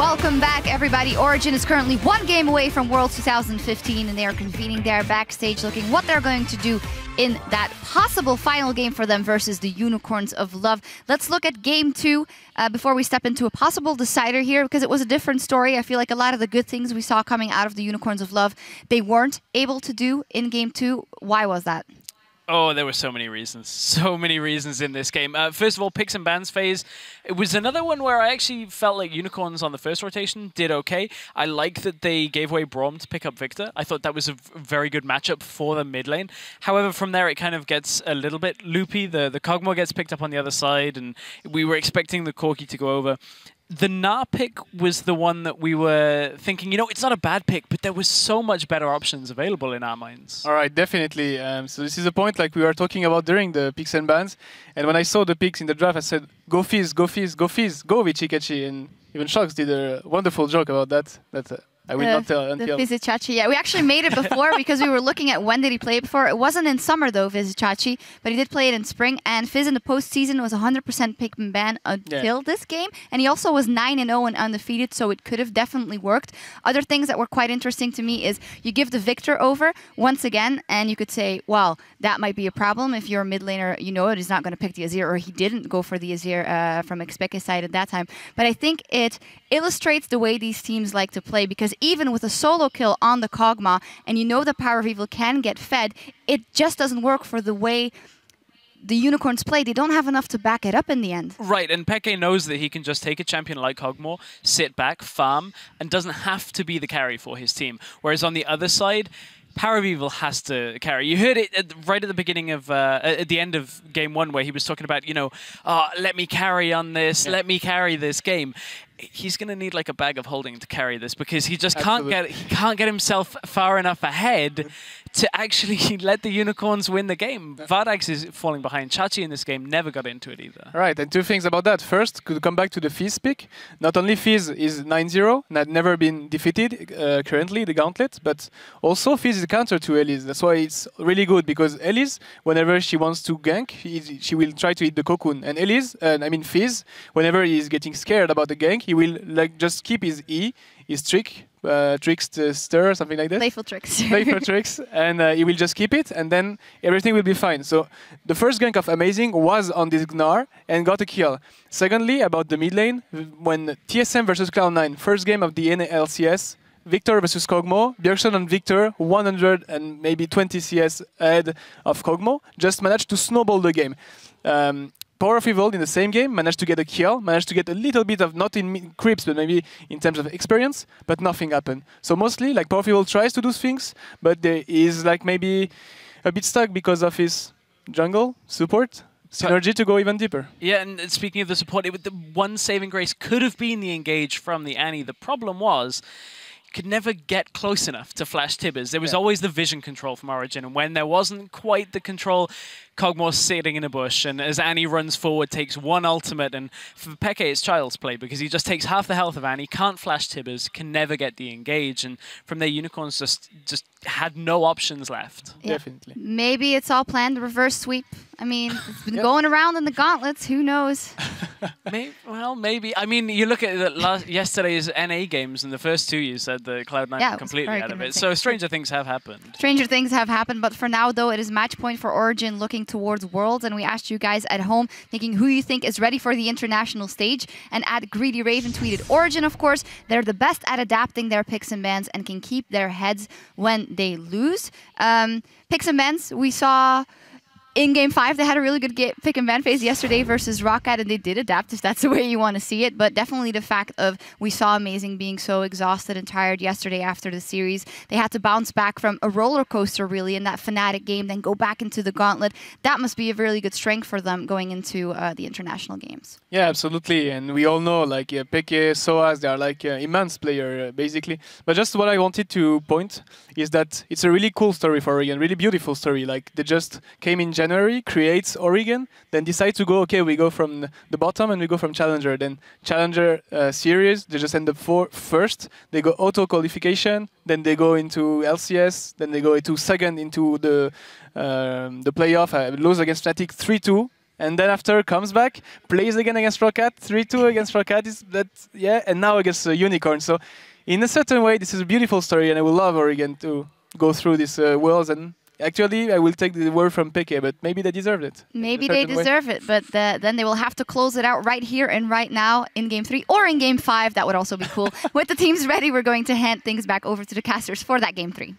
Welcome back, everybody. Origen is currently one game away from Worlds 2015, and they are convening there backstage, looking what they're going to do in that possible final game for them versus the Unicorns of Love. Let's look at Game 2 before we step into a possible decider here, because it was a different story. I feel like a lot of the good things we saw coming out of the Unicorns of Love, they weren't able to do in Game 2. Why was that? Oh, there were so many reasons. So many reasons in this game. First of all, picks and bans phase. It was another one where I actually felt like Unicorns on the first rotation did okay. I like that they gave away Braum to pick up Victor. I thought that was a very good matchup for the mid lane. However, from there it kind of gets a little bit loopy. The Kog'Maw gets picked up on the other side, and we were expecting the Corki to go over. The Gnar pick was the one that we were thinking, you know, it's not a bad pick, but there was so much better options available in our minds. All right, definitely. So this is a point like we were talking about during the picks and bans. And when I saw the picks in the draft, I said, go Fizz, go Fizz, go Fizz, go Vichikechi. And even Shox did a wonderful joke about that. I will not tell until... The Vizichachi, yeah. We actually made it before because we were looking at when did he play it before. It wasn't in summer, though, Vizichachi, but he did play it in spring. And Fizz in the postseason was 100% pick and ban until this game. And he also was 9-0 and undefeated, so it could have definitely worked. Other things that were quite interesting to me is you give the Victor over once again, and you could say, well, that might be a problem if you're a mid laner, you know it, he's not going to pick the Azir, or he didn't go for the Azir from Xpeke's side at that time. But I think it illustrates the way these teams like to play, because even with a solo kill on the Kog'Maw, and you know the Power of Evil can get fed, it just doesn't work for the way the Unicorns play. They don't have enough to back it up in the end. Right, and Peke knows that he can just take a champion like Kog'Maw, sit back, farm, and doesn't have to be the carry for his team. Whereas on the other side, Power of Evil has to carry. You heard it right at the beginning of, at the end of Game 1, where he was talking about, you know, let me carry on this, let me carry this game. He's going to need like a bag of holding to carry this, because he just can't get himself far enough ahead to actually let the Unicorns win the game. Vardax is falling behind. Chachi in this game never got into it either. Right, and two things about that. First, could come back to the Fizz pick. Not only Fizz is 9-0 and had never been defeated currently, the Gauntlet, but also Fizz is a counter to Elise. That's why it's really good, because Elise, whenever she wants to gank, she will try to hit the Cocoon. And Elise, Fizz, whenever he's getting scared about the gank, he will like just keep his E, his trick, trickster, something like that. Playful tricks. Playful tricks, and he will just keep it, and then everything will be fine. So the first gank of Amazing was on this Gnar and got a kill. Secondly, about the mid lane, when TSM versus Cloud9, first game of the NLCS, Victor versus Kog'Maw, Bjergsen and Victor, 100 and maybe 20 CS ahead of Kog'Maw, just managed to snowball the game. Power of Evil in the same game managed to get a kill, managed to get a little bit of, not in creeps, but maybe in terms of experience, but nothing happened. So mostly, like, Power of Evil tries to do things, but there is like maybe a bit stuck because of his jungle support. Synergy to go even deeper. Yeah, and speaking of the support, the one saving grace could have been the engage from the Annie. The problem was, could never get close enough to flash Tibbers. There was always the vision control from Origen, and when there wasn't quite the control, Kog'Maw's sitting in a bush, and as Annie runs forward, takes one ultimate, and for Peke it's child's play, because he just takes half the health of Annie, can't flash Tibbers, can never get the engage, and from there Unicorns just had no options left. Yeah. Definitely. Maybe it's all planned, reverse sweep. I mean, it's been going around in the gauntlets, who knows? Maybe. I mean, you look at yesterday's NA games, and the first two you said the Cloud9 were completely out of it. So stranger things have happened. Stranger things have happened, but for now, though, it is match point for Origen looking towards Worlds, and we asked you guys at home, thinking who you think is ready for the international stage, and at Greedy Raven tweeted Origen, of course. They're the best at adapting their picks and bans and can keep their heads when they lose. Picks and bans, we saw in Game 5, they had a really good pick and ban phase yesterday versus Roccat, and they did adapt, if that's the way you want to see it. But definitely the fact of we saw Amazing being so exhausted and tired yesterday after the series. They had to bounce back from a roller coaster, really, in that Fnatic game, then go back into the Gauntlet. That must be a really good strength for them going into the international games. Yeah, absolutely. And we all know, like, Peke, Soaz, they are like immense player, basically. But just what I wanted to point is that it's a really cool story for Origen, really beautiful story. Like, they just came in January, creates Origen, then decide to go, okay, we go from the bottom and we go from Challenger. Then Challenger series, they just end up first. They go auto qualification, then they go into LCS, then they go into second into the playoff, lose against Fnatic 3-2. And then after comes back, plays again against Rocket, 3-2 against Rocket, and now against Unicorn. So in a certain way, this is a beautiful story, and I would love Origen to go through these worlds. And actually, I will take the word from Peke, but maybe they deserved it. Maybe they deserve it, but then they will have to close it out right here and right now in Game 3 or in Game 5. That would also be cool. With the teams ready, we're going to hand things back over to the casters for that Game 3.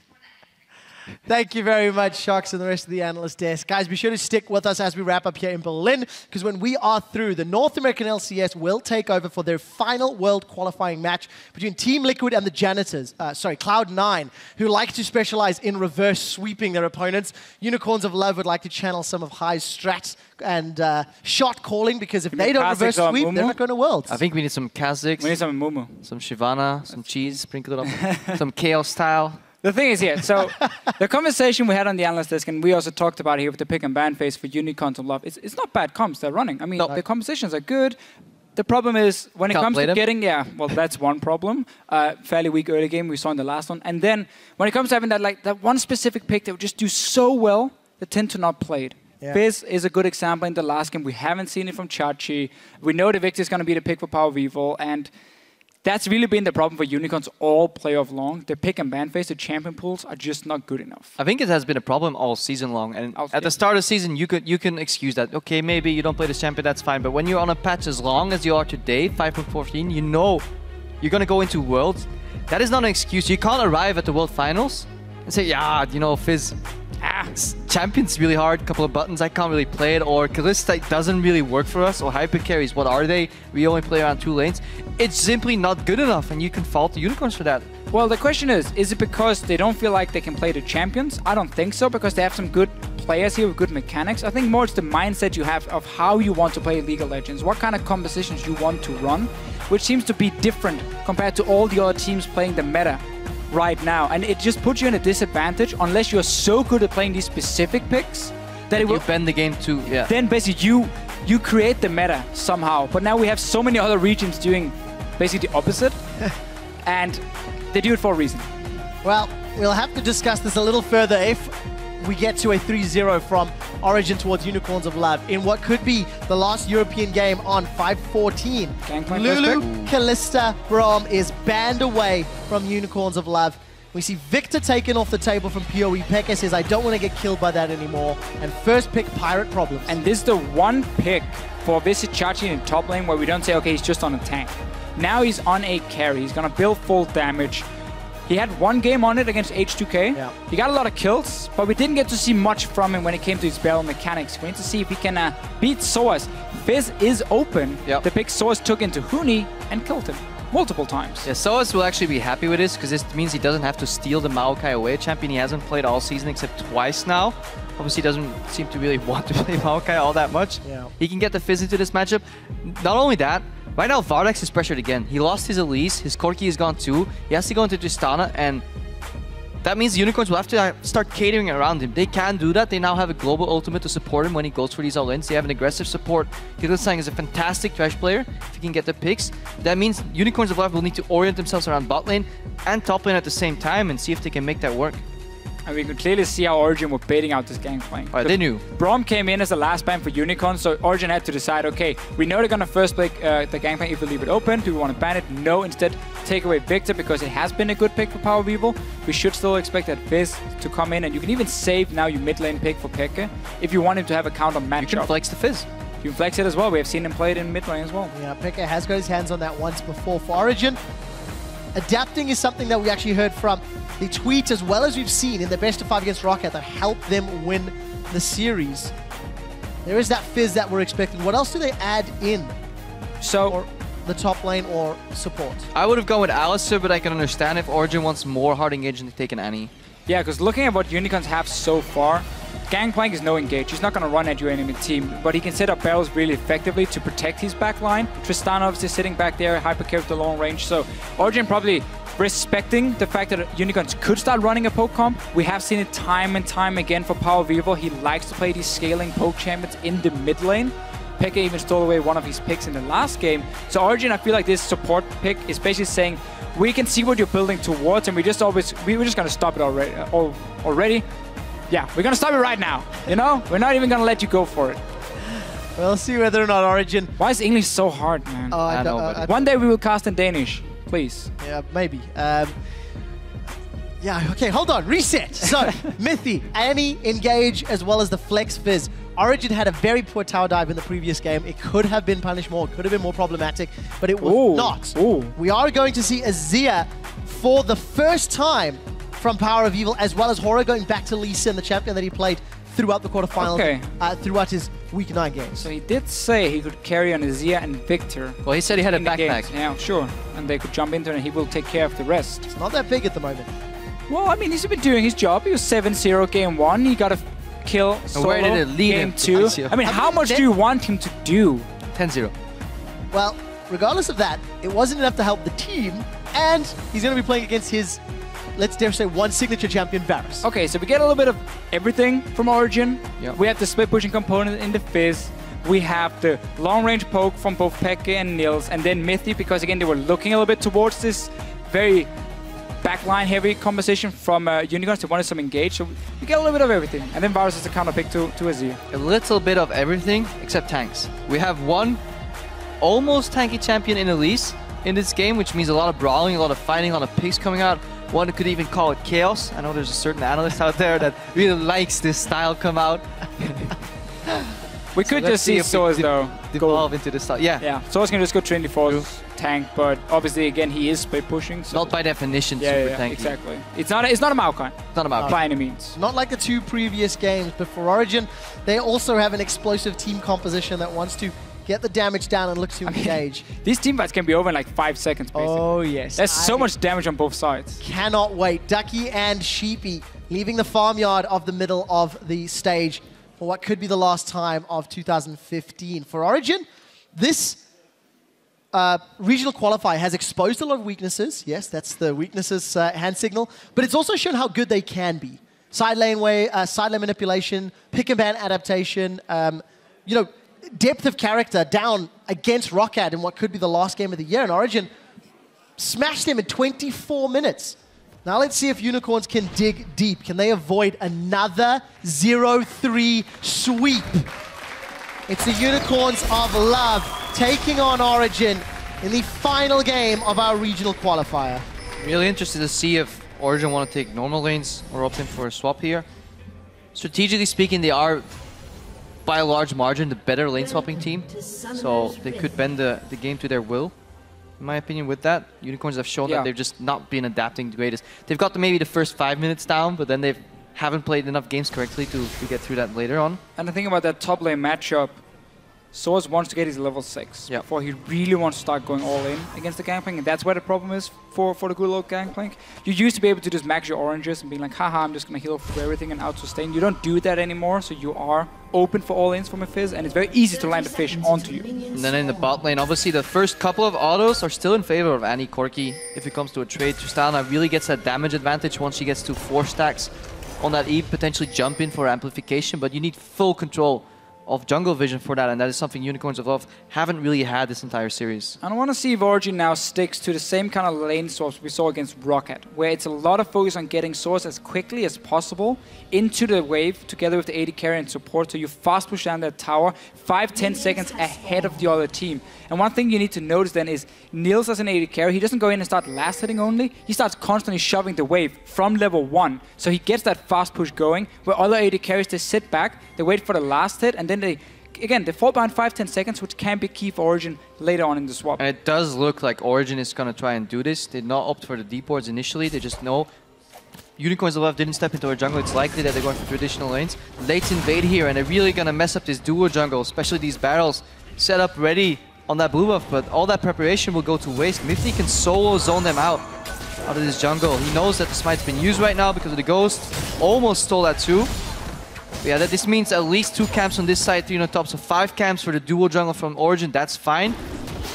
Thank you very much, Sharks, and the rest of the analyst desk. Guys, be sure to stick with us as we wrap up here in Berlin, because when we are through, the North American LCS will take over for their final world qualifying match between Team Liquid and the Janitors, Cloud9, who like to specialize in reverse sweeping their opponents. Unicorns of Love would like to channel some of High's strats and shot calling, because if they don't reverse sweep, they're not going to Worlds. I think we need some Kha'Zix. We need some Mumu. Some Shyvana, some cheese, sprinkle it up. Some Chaos style. The thing is here, so the conversation we had on the analyst desk, and we also talked about here with the pick and ban phase for Unicorns of Love, it's not bad comps they're running. I mean, the compositions are good. The problem is when it comes to getting, well, that's one problem. Fairly weak early game we saw in the last one, and then when it comes to having that one specific pick that would just do so well, they tend to not play it. Yeah. Fizz is a good example in the last game. We haven't seen it from Chachi. We know the Victor is going to be the pick for Power Vivo, and that's really been the problem for Unicorns all playoff long. The pick and ban phase, the champion pools are just not good enough. I think it has been a problem all season long. And at the start of the season, you can excuse that. Okay, maybe you don't play this champion, that's fine. But when you're on a patch as long as you are today, 5.14, you know you're going to go into Worlds. That is not an excuse. You can't arrive at the World Finals and say, yeah, you know, Fizz, champion's really hard, couple of buttons, I can't really play it, or Kalista doesn't really work for us, or hyper carries, what are they? We only play around 2 lanes. It's simply not good enough, and you can fault the Unicorns for that. Well, the question is it because they don't feel like they can play the champions? I don't think so, because they have some good players here with good mechanics. I think more it's the mindset you have of how you want to play League of Legends, what kind of compositions you want to run, which seems to be different compared to all the other teams playing the meta right now, and it just puts you in a disadvantage unless you're so good at playing these specific picks that it will bend the game too. Yeah. Then basically you create the meta somehow. But now we have so many other regions doing basically the opposite, and they do it for a reason. Well, we'll have to discuss this a little further if we get to a 3-0 from Origen towards Unicorns of Love in what could be the last European game on 5/14. Lulu, Kalista, Braum is banned away from Unicorns of Love. We see Victor taken off the table from PoE. Pekka says, I don't want to get killed by that anymore. And first pick, Pirate problems. And this is the one pick for Visit Chachi in top lane where we don't say, okay, he's just on a tank. Now he's on a carry. He's going to build full damage. He had one game on it against H2K. Yeah. He got a lot of kills, but we didn't get to see much from him when it came to his barrel mechanics. We need to see if he can beat Soaz. Fizz is open. Yep. The pick Soaz took into Huni and killed him multiple times. Yeah, Soaz will actually be happy with this because this means he doesn't have to steal the Maokai away. A champion he hasn't played all season except twice now. Obviously doesn't seem to really want to play Maokai all that much. Yeah. He can get the Fizz into this matchup. Not only that, right now, Vardax is pressured again. He lost his Elise, his Corki is gone too. He has to go into Tristana, and that means the Unicorns will have to start catering around him. They can do that. They now have a global ultimate to support him when he goes for these all-ins. They have an aggressive support. Hildesang is a fantastic trash player if he can get the picks. That means Unicorns of Love will need to orient themselves around bot lane and top lane at the same time and see if they can make that work. And we could clearly see how Origen were baiting out this gangplank. Right, they knew. Braum came in as the last ban for Unicorn, so Origen had to decide, okay, we know they're going to first play the gangplank if we leave it open. Do we want to ban it? No, instead take away Victor because it has been a good pick for Power Vivo. We should still expect that Fizz to come in, and you can even save now your mid lane pick for Pekka if you want him to have a counter matchup. You can flex the Fizz. You can flex it as well. We have seen him play it in mid lane as well. Yeah, Pekka has got his hands on that once before for Origen. Adapting is something that we actually heard from the tweets as well as we've seen in the best of 5 against Rocket that helped them win the series. There is that Fizz that we're expecting. What else do they add in? So the top lane or support? I would have gone with Alistair, but I can understand if Origen wants more hard engage than taking Annie. Yeah, because looking at what Unicorns have so far, Gangplank is no engage. He's not going to run at your enemy team, but he can set up barrels really effectively to protect his back line. Tristana obviously sitting back there, hypercarry with the long range. So Origen probably respecting the fact that Unicorns could start running a poke comp. We have seen it time and time again for Power Vivo. He likes to play these scaling poke champions in the mid lane. Pekka even stole away one of his picks in the last game. So Origen, I feel like this support pick is basically saying, we can see what you're building towards, and we're just going to stop it already. Yeah, we're going to stop it right now. You know, we're not even going to let you go for it. We'll see whether or not Origen... Why is English so hard, man? I know, one day we will cast in Danish, please. Yeah, maybe. Yeah, okay, hold on. Reset. So, Mythy, Annie, Engage, as well as the Flex Fizz. Origen had a very poor tower dive in the previous game. It could have been punished more. It could have been more problematic, but it was not. We are going to see Azir for the first time from Power of Evil, as well as Horror going back to Lee Sin, the champion that he played throughout the quarterfinals, throughout his Week 9 games. So he did say he could carry on Azir and Victor. Well, he said he had a backpack. Yeah, sure. And they could jump into it and he will take care of the rest. It's not that big at the moment. Well, I mean, he's been doing his job. He was 7-0 game 1. He got a kill solo where did it lead game him 2. I mean, how much do you want him to do? 10-0. Well, regardless of that, it wasn't enough to help the team, and he's going to be playing against his, let's dare say, one signature champion, Varus. Okay, so we get a little bit of everything from Origen. Yep. We have the split pushing component in the Fizz. We have the long-range poke from both FLICKR and Nils, and then Mythy, because again, they were looking a little bit towards this very backline heavy composition from Unicorns. They wanted some engage, so we get a little bit of everything. And then Varus is the counter pick to Azir. A little bit of everything except tanks. We have one almost tanky champion in Elise in this game, which means a lot of brawling, a lot of fighting, a lot of picks coming out. One could even call it chaos. I know there's a certain analyst out there that really likes this style come out. We could just see Soaz though devolve into the style. Yeah. Soaz can just go Trinity Force tank, but obviously again he is split pushing. So not by definition super tanky. Exactly. It's not a Maokai. Not a Maokai. By any means. Not like the two previous games, but for Origen, they also have an explosive team composition that wants to get the damage down and look to engage. These team fights can be over in like 5 seconds, basically. Oh, yes. There's so much damage on both sides. Cannot wait. Ducky and Sheepy leaving the farmyard of the middle of the stage for what could be the last time of 2015. For Origen, this regional qualifier has exposed a lot of weaknesses. Yes, that's the weaknesses hand signal. But it's also shown how good they can be. Side lane manipulation, pick and ban adaptation, you know, depth of character down against Roccat in what could be the last game of the year. And Origen smashed him in 24 minutes. Now let's see if Unicorns can dig deep. Can they avoid another 0-3 sweep? It's the Unicorns of Love taking on Origen in the final game of our regional qualifier. Really interested to see if Origen want to take normal lanes or opting for a swap here. Strategically speaking, they are by a large margin the better lane swapping team, so they could bend the game to their will. In my opinion, with that, Unicorns have shown that they've just not been adapting the greatest. They've got maybe the first 5 minutes down, but then they haven't played enough games correctly to get through that later on. And the thing about that top lane matchup, Soaz wants to get his level 6 before he really wants to start going all in against the Gangplank, and that's where the problem is for the good old Gangplank. You used to be able to just max your oranges and be like, haha, I'm just going to heal through everything and out-sustain. You don't do that anymore, so you are open for all-ins from a Fizz, and it's very easy to land a fish onto you. And then in the bot lane, obviously the first couple of autos are still in favor of Annie Corki. If it comes to a trade, Tristana really gets that damage advantage once she gets to 4 stacks on that E, potentially jump in for amplification, but you need full control of jungle vision for that, and that is something Unicorns of Love haven't really had this entire series. And I want to see if Origen now sticks to the same kind of lane swaps we saw against Roccat, where it's a lot of focus on getting Soaz as quickly as possible into the wave together with the AD carry and support, so you fast push down that tower 5-10 seconds ahead of the other team. And one thing you need to notice then is Nils as an AD carry, he doesn't go in and start last hitting only, he starts constantly shoving the wave from level 1. So he gets that fast push going, where other AD carries, they sit back, they wait for the last hit, and then they fall behind 5-10 seconds, which can be key for Origen later on in the swap. And it does look like Origen is going to try and do this. They did not opt for the deep wards initially, they just know Unicorns of Love didn't step into our jungle, it's likely that they're going for traditional lanes. Let's invade here, and they're really going to mess up this duo jungle, especially these barrels set up ready on that blue buff, but all that preparation will go to waste. Mythy can solo zone them out of this jungle. He knows that the smite's been used right now because of the ghost. Almost stole that too. But yeah, this means at least 2 camps on this side, 3 on top, so 5 camps for the dual jungle from Origen, that's fine.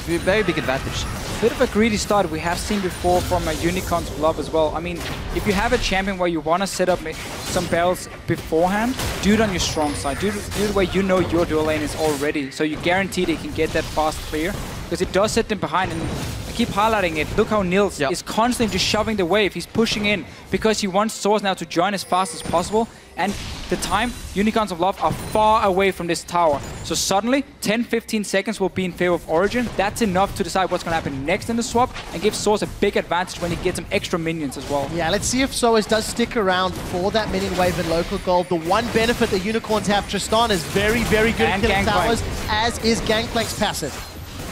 Very big advantage. Bit of a greedy start we have seen before from Unicorns of Love as well. I mean, if you have a champion where you want to set up some barrels beforehand, do it on your strong side. Do it where you know your dual lane is already, so you guarantee they can get that fast clear, because it does set them behind. And I keep highlighting it. Look how Nils is constantly just shoving the wave. He's pushing in because he wants Soaz now to join as fast as possible. And the time, Unicorns of Love are far away from this tower. So suddenly, 10-15 seconds will be in favor of Origen. That's enough to decide what's going to happen next in the swap and give Soaz a big advantage when he gets some extra minions as well. Yeah, let's see if Soaz does stick around for that minion wave in local gold. The one benefit that Unicorns have, Tristan is very, very good at killing towers, as is Gangplank's passive.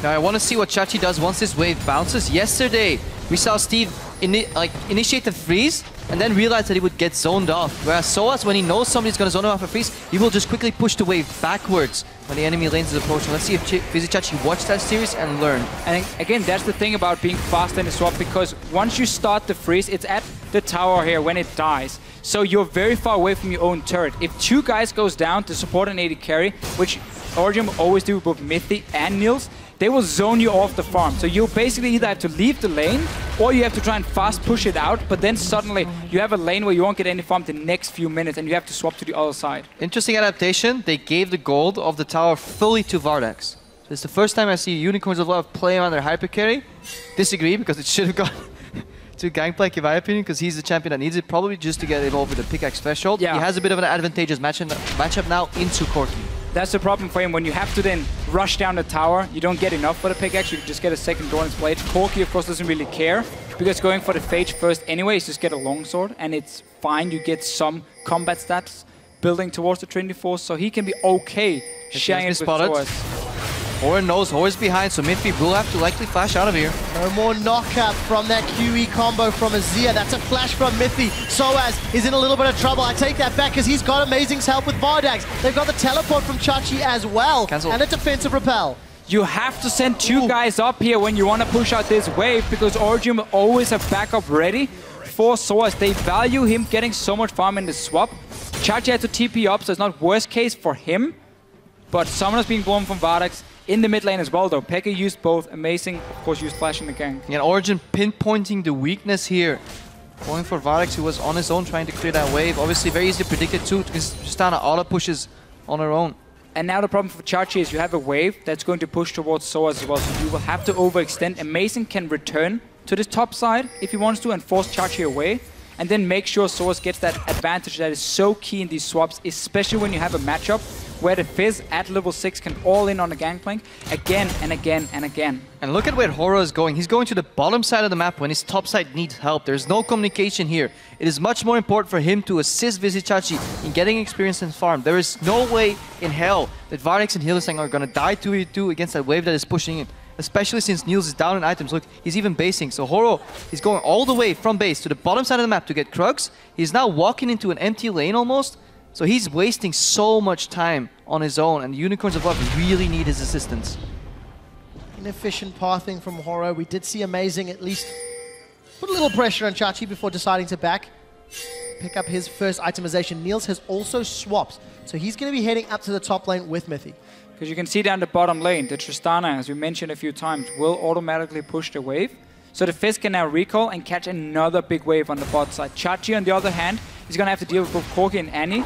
Now I want to see what Chachi does once this wave bounces. Yesterday, we saw Steve initiate the freeze and then realize that he would get zoned off. Whereas Soaz, when he knows somebody's going to zone him off a freeze, he will just quickly push the wave backwards when the enemy lanes is approaching. Let's see if Chachi watched that series and learn. And again, that's the thing about being fast in the swap, because once you start the freeze, it's at the tower here when it dies. So you're very far away from your own turret. If 2 guys goes down to support an AD carry, which Origen will always do with both Mythy and Niels, they will zone you off the farm. So you basically either have to leave the lane or you have to try and fast push it out, but then suddenly you have a lane where you won't get any farm the next few minutes and you have to swap to the other side. Interesting adaptation. They gave the gold of the tower fully to Vardax. So it's the first time I see Unicorns of Love play on their hyper carry. Disagree, because it should have gone to Gangplank in my opinion, because he's the champion that needs it, probably just to get it over the pickaxe threshold. Yeah. He has a bit of an advantageous matchup now into Corki. That's the problem for him. When you have to then rush down the tower, you don't get enough for the pickaxe, you just get a second door in his blade. Corki, of course, doesn't really care, because going for the Phage first anyway is just get a longsword, and it's fine, you get some combat stats building towards the Trinity Force, so he can be okay sharing it with Soaz. Orin knows Horus behind, so Mythy will have to likely flash out of here. No more knockup from that QE combo from Azir. That's a flash from Mythy. Soaz is in a little bit of trouble. I take that back because he's got Amazing's help with Vardax. They've got the teleport from Chachi as well. Cancel. And a defensive repel. You have to send 2 guys up here when you want to push out this wave, because Origen will always have backup ready for Soaz. They value him getting so much farm in the swap. Chachi had to TP up, so it's not worst case for him. But Summoner's being blown from Vardax. In the mid lane as well, though. Pekka used both. Amazing, of course, used Flash in the gang. Yeah, Origen pinpointing the weakness here. Going for Vardax, who was on his own trying to clear that wave. Obviously, very easy to predict it too, because Tristana auto pushes on her own. And now the problem for Chachi is you have a wave that's going to push towards Soaz as well, so you will have to overextend. Amazing can return to the top side if he wants to and force Chachi away. And then make sure Soaz gets that advantage that is so key in these swaps, especially when you have a matchup where the Fizz at level 6 can all in on the Gangplank again and again and again. And look at where Horo is going. He's going to the bottom side of the map when his top side needs help. There's no communication here. It is much more important for him to assist Vizichachi in getting experience in farm. There is no way in hell that Vardax and Hylissang are going to die 2v2 against that wave that is pushing in. Especially since Niels is down in items. Look, he's even basing. So Horo is going all the way from base to the bottom side of the map to get Krugs. He's now walking into an empty lane almost. So he's wasting so much time on his own, and Unicorns of Love really need his assistance. Inefficient pathing from Horo. We did see Amazing at least put a little pressure on Chachi before deciding to pick up his first itemization. Niels has also swapped, so he's going to be heading up to the top lane with Mythy. Because you can see down the bottom lane, the Tristana, as we mentioned a few times, will automatically push the wave. So the Fizz can now recall and catch another big wave on the bot side. Chachi, on the other hand, is going to have to deal with both Corki and Annie.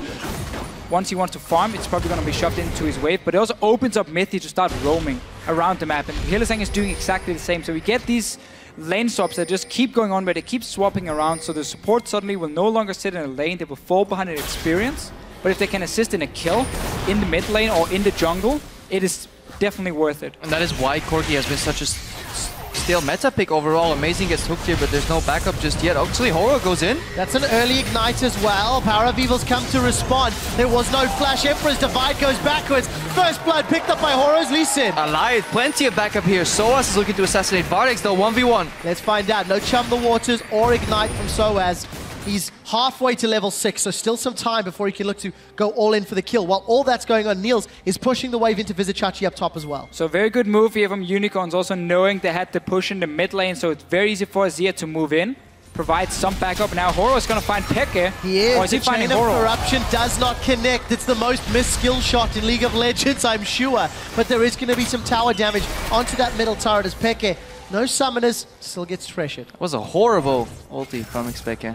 Once he wants to farm, it's probably going to be shoved into his wave, but it also opens up Mythy to start roaming around the map. And Hylissang is doing exactly the same. So we get these lane swaps that just keep going on, where they keep swapping around. So the support suddenly will no longer sit in a lane. They will fall behind an experience. But if they can assist in a kill in the mid lane or in the jungle, it is definitely worth it. And that is why Corki has been such a stale meta pick overall. Amazing gets hooked here, but there's no backup just yet. Actually, Horo goes in. That's an early ignite as well. Power of Evil's come to respond. There was no flash. Emperor's Divide goes backwards. First blood picked up by Horo's Lee Sin. Alive, plenty of backup here. Soaz is looking to assassinate Vardax though, 1v1. Let's find out. No Chum the Waters or ignite from Soaz. He's halfway to level 6, so still some time before he can look to go all in for the kill. While all that's going on, Niels is pushing the wave into Vizichachi up top as well. So very good move here from Unicorns, also knowing they had to push in the mid lane, so it's very easy for Azir to move in, provide some backup. Now Horo is going to find Pekka. He is. Or is he finding Horo? Corruption does not connect. It's the most missed skill shot in League of Legends, I'm sure. But there is going to be some tower damage onto that middle turret as Pekka, no summoners, still gets pressured. That was a horrible ulti from Pekka.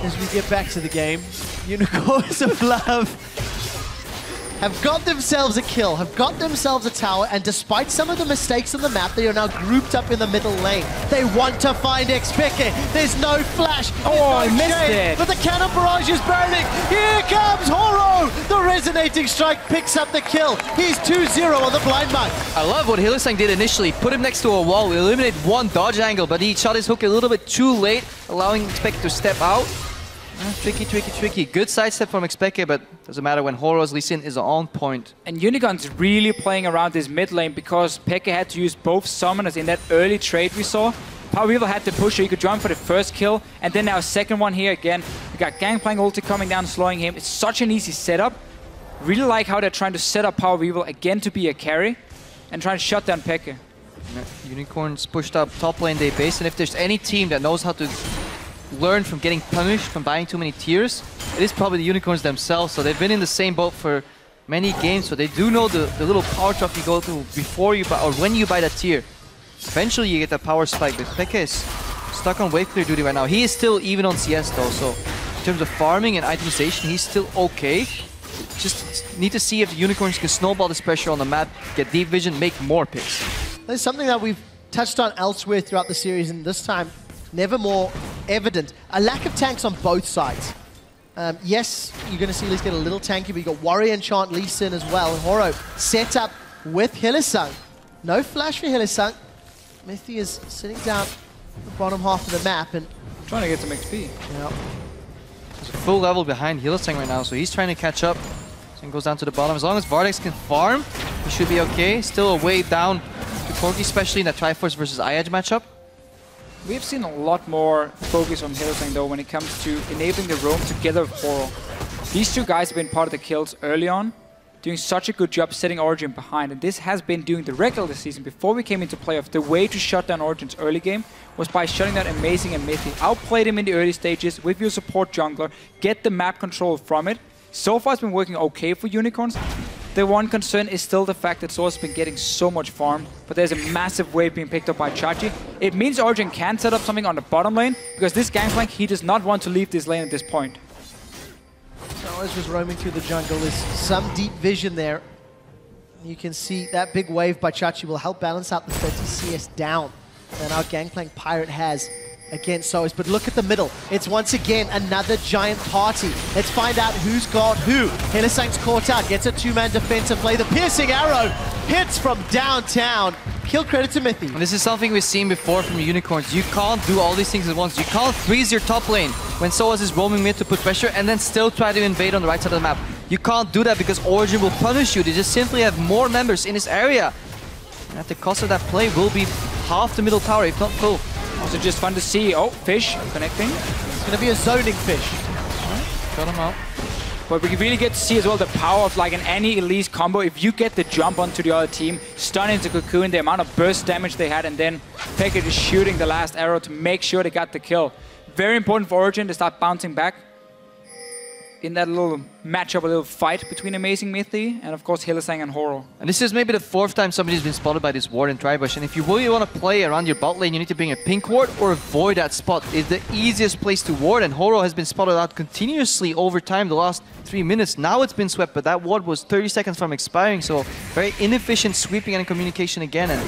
As we get back to the game, Unicorns of Love have got themselves a kill, have got themselves a tower, and despite some of the mistakes on the map, they are now grouped up in the middle lane. They want to find FLICKR. There's no flash. Oh, he missed it. But the cannon barrage is burning. Here comes Horo. The resonating strike picks up the kill. He's 2-0 on the blind monk. I love what Hylissang did initially. Put him next to a wall, eliminate one dodge angle, but he shot his hook a little bit too late, allowing FLICKR to step out. Tricky. Good sidestep from FLICKR, but doesn't matter when Horo's Lee Sin is on point. And Unicorn's really playing around this mid lane because FLICKR had to use both summoners in that early trade we saw. Powerweevil had to push so he could jump for the first kill, and then now second one here again. We got Gangplank ulti coming down, slowing him. It's such an easy setup. Really like how they're trying to set up Powerweevil again to be a carry and trying to shut down FLICKR. Unicorns pushed up top lane day base, and if there's any team that knows how to learn from getting punished from buying too many tiers, it is probably the Unicorns themselves. So they've been in the same boat for many games, so they do know the little power drop you go through before you buy, or when you buy that tier. Eventually you get that power spike, but FLICKR is stuck on wave clear duty right now. He is still even on CS though, so in terms of farming and itemization, he's still okay. Just need to see if the Unicorns can snowball this pressure on the map, get deep vision, make more picks. There's something that we've touched on elsewhere throughout the series, and this time never more evident. A lack of tanks on both sides. Yes, you're going to see Lee's get a little tanky, but you got Warrior Enchant Lee Sin as well. And Horo set up with Hylissang. No flash for Hylissang. Mithy is sitting down the bottom half of the map and trying to get some XP. Yeah. There's a full level behind Hylissang right now, so he's trying to catch up. So he goes down to the bottom. As long as Vardex can farm, he should be okay. Still a way down to Corki, especially in that Triforce versus iEdge matchup. We've seen a lot more focus on Hylissang though when it comes to enabling the roam together with Horo. These two guys have been part of the kills early on, doing such a good job setting Origen behind, and this has been during the regular season before we came into playoff. The way to shut down Origen's early game was by shutting down Amazing and Mithy. Outplayed him in the early stages with your support jungler, get the map control from it. So far it's been working okay for Unicorns. The one concern is still the fact that Soul's been getting so much farm, but there's a massive wave being picked up by Chachi. It means Origen can set up something on the bottom lane, because this Gangplank, he does not want to leave this lane at this point. As was roaming through the jungle, there's some deep vision there. You can see that big wave by Chachi will help balance out the 30 CS down that our Gangplank Pirate has against Soas. But look at the middle. It's once again another giant party. Let's find out who's got who. Hylissang's caught out, gets a two-man defensive play. The piercing arrow hits from downtown. Kill credit to Mithy. And this is something we've seen before from Unicorns. You can't do all these things at once. You can't freeze your top lane when Soas is roaming mid to put pressure and then still try to invade on the right side of the map. You can't do that because Origen will punish you. They just simply have more members in this area. And at the cost of that play will be half the middle tower, if not full. Also just fun to see. Oh, Fish connecting. It's going to be a zoning Fish. Got him out. But we really get to see as well the power of like an any Elise combo. If you get the jump onto the other team, stun into Cocoon, the amount of burst damage they had, and then FLICKR just shooting the last arrow to make sure they got the kill. Very important for Origen to start bouncing back in that little matchup, a little fight between Amazing Mithy and of course Hylissang and Horo. And this is maybe the 4th time somebody's been spotted by this ward in Tribush. And if you really want to play around your bot lane, you need to bring a pink ward or avoid that spot. It's the easiest place to ward, and Horo has been spotted out continuously over time the last 3 minutes. Now it's been swept, but that ward was 30 seconds from expiring, so very inefficient sweeping and communication again. And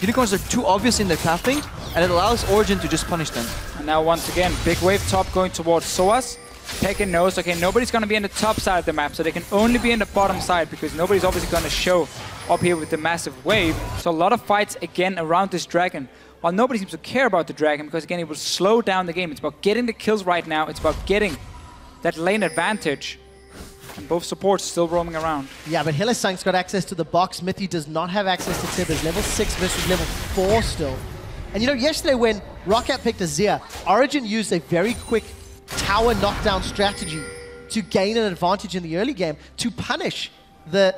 Unicorns are too obvious in their pathing, and it allows Origen to just punish them. And now once again, big wave top going towards Soas. FLICKR knows, okay, nobody's going to be on the top side of the map, so they can only be in the bottom side because nobody's obviously going to show up here with the massive wave. So a lot of fights again around this dragon. While nobody seems to care about the dragon because again, it will slow down the game. It's about getting the kills right now. It's about getting that lane advantage. And both supports still roaming around. Yeah, but Hylissang's got access to the box. Mithy does not have access to Tibbers. Level 6 versus level 4 still. And you know, yesterday when Roccat picked Azir, Origen used a very quick tower knockdown strategy to gain an advantage in the early game to punish the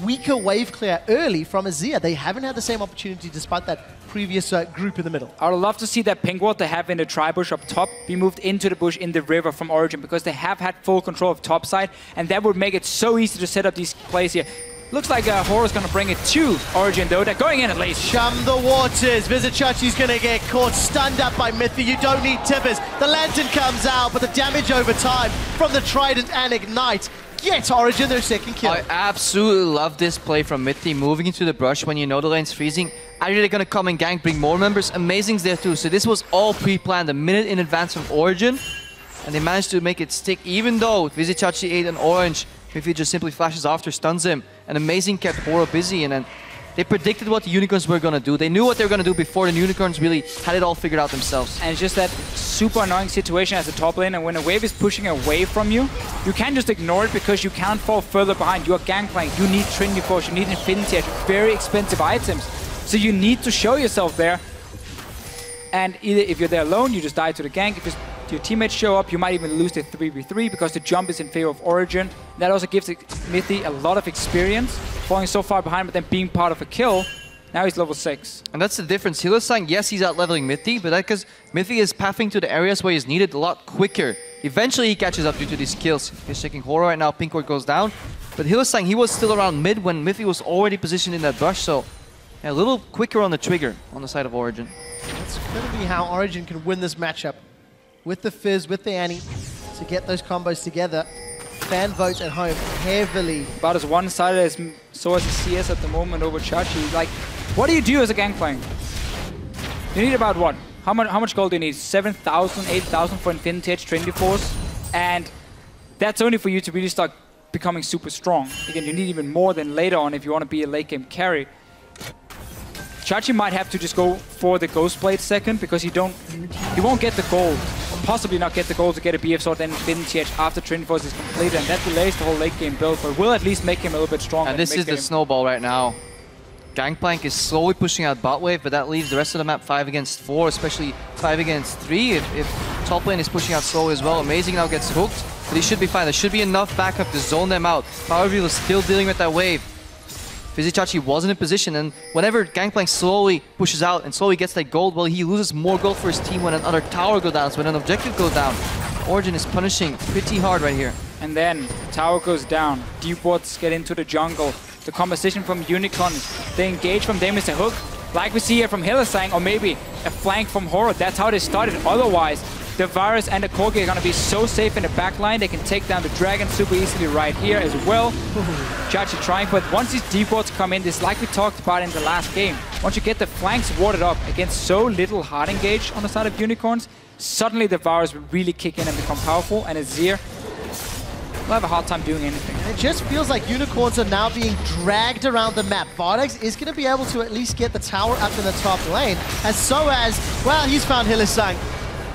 weaker wave clear early from Azir. They haven't had the same opportunity despite that previous group in the middle. I would love to see that pink ward they have in the tri-bush up top be moved into the bush in the river from Origen because they have had full control of top side, and that would make it so easy to set up these plays here. Looks like Horo's going to bring it to Origen, though. They're going in at least. Shum the waters. Vizichachi's going to get caught, stunned up by Mithy. You don't need Tibbers. The Lantern comes out, but the damage over time from the Trident and Ignite gets Origen their second kill. I absolutely love this play from Mithy, moving into the brush when you know the lane's freezing. Are they going to come and gank, bring more members? Amazing's there too. So this was all pre-planned, a minute in advance from Origen. And they managed to make it stick, even though Vizichachi ate an orange. Mithy just simply flashes after, stuns him. And Amazing kept Horo busy, and then they predicted what the Unicorns were going to do. They knew what they were going to do before the Unicorns really had it all figured out themselves. And it's just that super annoying situation as a top lane, and when a wave is pushing away from you, you can't just ignore it because you can't fall further behind. You are gangplank, you need Trinity Force, you need Infinity Edge, very expensive items. So you need to show yourself there. And either if you're there alone, you just die to the gank. If your teammates show up, you might even lose the 3v3 because the jump is in favor of Origen. That also gives Mithy a lot of experience, falling so far behind, but then being part of a kill. Now he's level 6. And that's the difference. Hylissang, yes, he's out-leveling Mithy, but that's because Mithy is pathing to the areas where he's needed a lot quicker. Eventually he catches up due to these kills. He's checking Horo right now, Pink Ward goes down. But Hylissang, he was still around mid when Mithy was already positioned in that brush, so yeah, a little quicker on the trigger on the side of Origen. It's going to be how Origen can win this matchup. With the Fizz, with the Annie, to get those combos together. Fan votes at home heavily. About as one-sided as so as a CS at the moment over Chachi. Like, what do you do as a gangplank? You need about what? How much gold do you need? 7,000, 8,000 for Infinity Edge, Trinity Force, and that's only for you to really start becoming super strong. Again, you need even more than later on if you want to be a late game carry. Chachi might have to just go for the Ghost Blade second because he won't get the gold. Or possibly not get the gold to get a BF sword and Infinity Edge after Trinity Force is completed, and that delays the whole late game build, but will at least make him a little bit stronger. And this is the snowball right now. Gangplank is slowly pushing out bot wave, but that leaves the rest of the map 5 against 4, especially 5 against 3 if top lane is pushing out slowly as well. Amazing now gets hooked, but he should be fine. There should be enough backup to zone them out. Power Reveal is still dealing with that wave. Vizichachi wasn't in position, and whenever Gangplank slowly pushes out and slowly gets that gold, well, he loses more gold for his team when another tower goes down, so when an objective goes down. Origen is punishing pretty hard right here. And then tower goes down, deep wards get into the jungle. The composition from Unicorn, they engage from them is a hook, like we see here from Hylissang, or maybe a flank from Horo. That's how they started. Otherwise, the Varus and the Corgi are going to be so safe in the backline. They can take down the Dragon super easily right here as well. Chachi trying, but once these deep wards come in, this like we talked about in the last game, once you get the flanks warded up against so little hard engage on the side of Unicorns, suddenly the Varus will really kick in and become powerful, and Azir will have a hard time doing anything. It just feels like Unicorns are now being dragged around the map. Vardex is going to be able to at least get the tower up in the top lane, well, he's found Hylissang.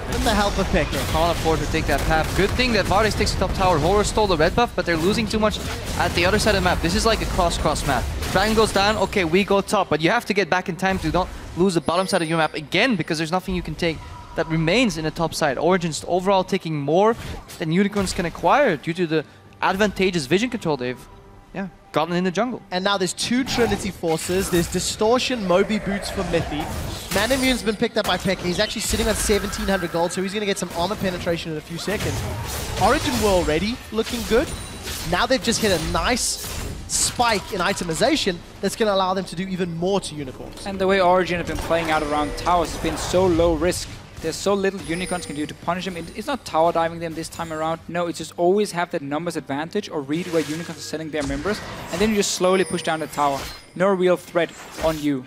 With the help of FLICKR. Can't afford to take that path. Good thing that Vardex takes the top tower. Horo stole the red buff, but they're losing too much at the other side of the map. This is like a cross map. Dragon goes down, okay, we go top, but you have to get back in time to not lose the bottom side of your map again, because there's nothing you can take that remains in the top side. Origen's overall taking more than Unicorns can acquire due to the advantageous vision control they've gotten in the jungle. And now there's 2 Trinity Forces. There's Distortion, Moby Boots for Mithy. Manimmune's been picked up by FLICKR. He's actually sitting on 1,700 gold, so he's going to get some armor penetration in a few seconds. Origen were already looking good. Now they've just hit a nice spike in itemization that's going to allow them to do even more to Unicorns. And the way Origen have been playing out around towers has been so low risk. There's so little Unicorns can do to punish them. It's not tower diving them this time around. No, it's just always have that numbers advantage or read where Unicorns are setting their members, and then you just slowly push down the tower. No real threat on you.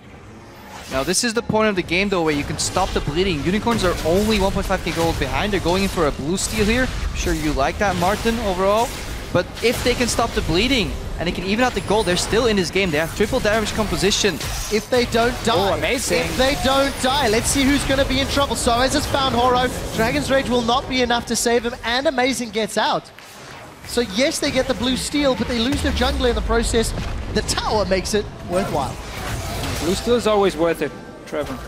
Now this is the point of the game though where you can stop the bleeding. Unicorns are only 1.5k gold behind. They're going in for a blue steal here. I'm sure you like that, Martin, overall. But if they can stop the bleeding and they can even out the gold, they're still in this game. They have triple damage composition. If they don't die. Oh, amazing. If they don't die, let's see who's going to be in trouble. Soaz has found Horo. Dragon's Rage will not be enough to save him, and Amazing gets out. So yes, they get the blue steal, but they lose their jungler in the process. The tower makes it worthwhile. Blue steal is always worth it, Trevor.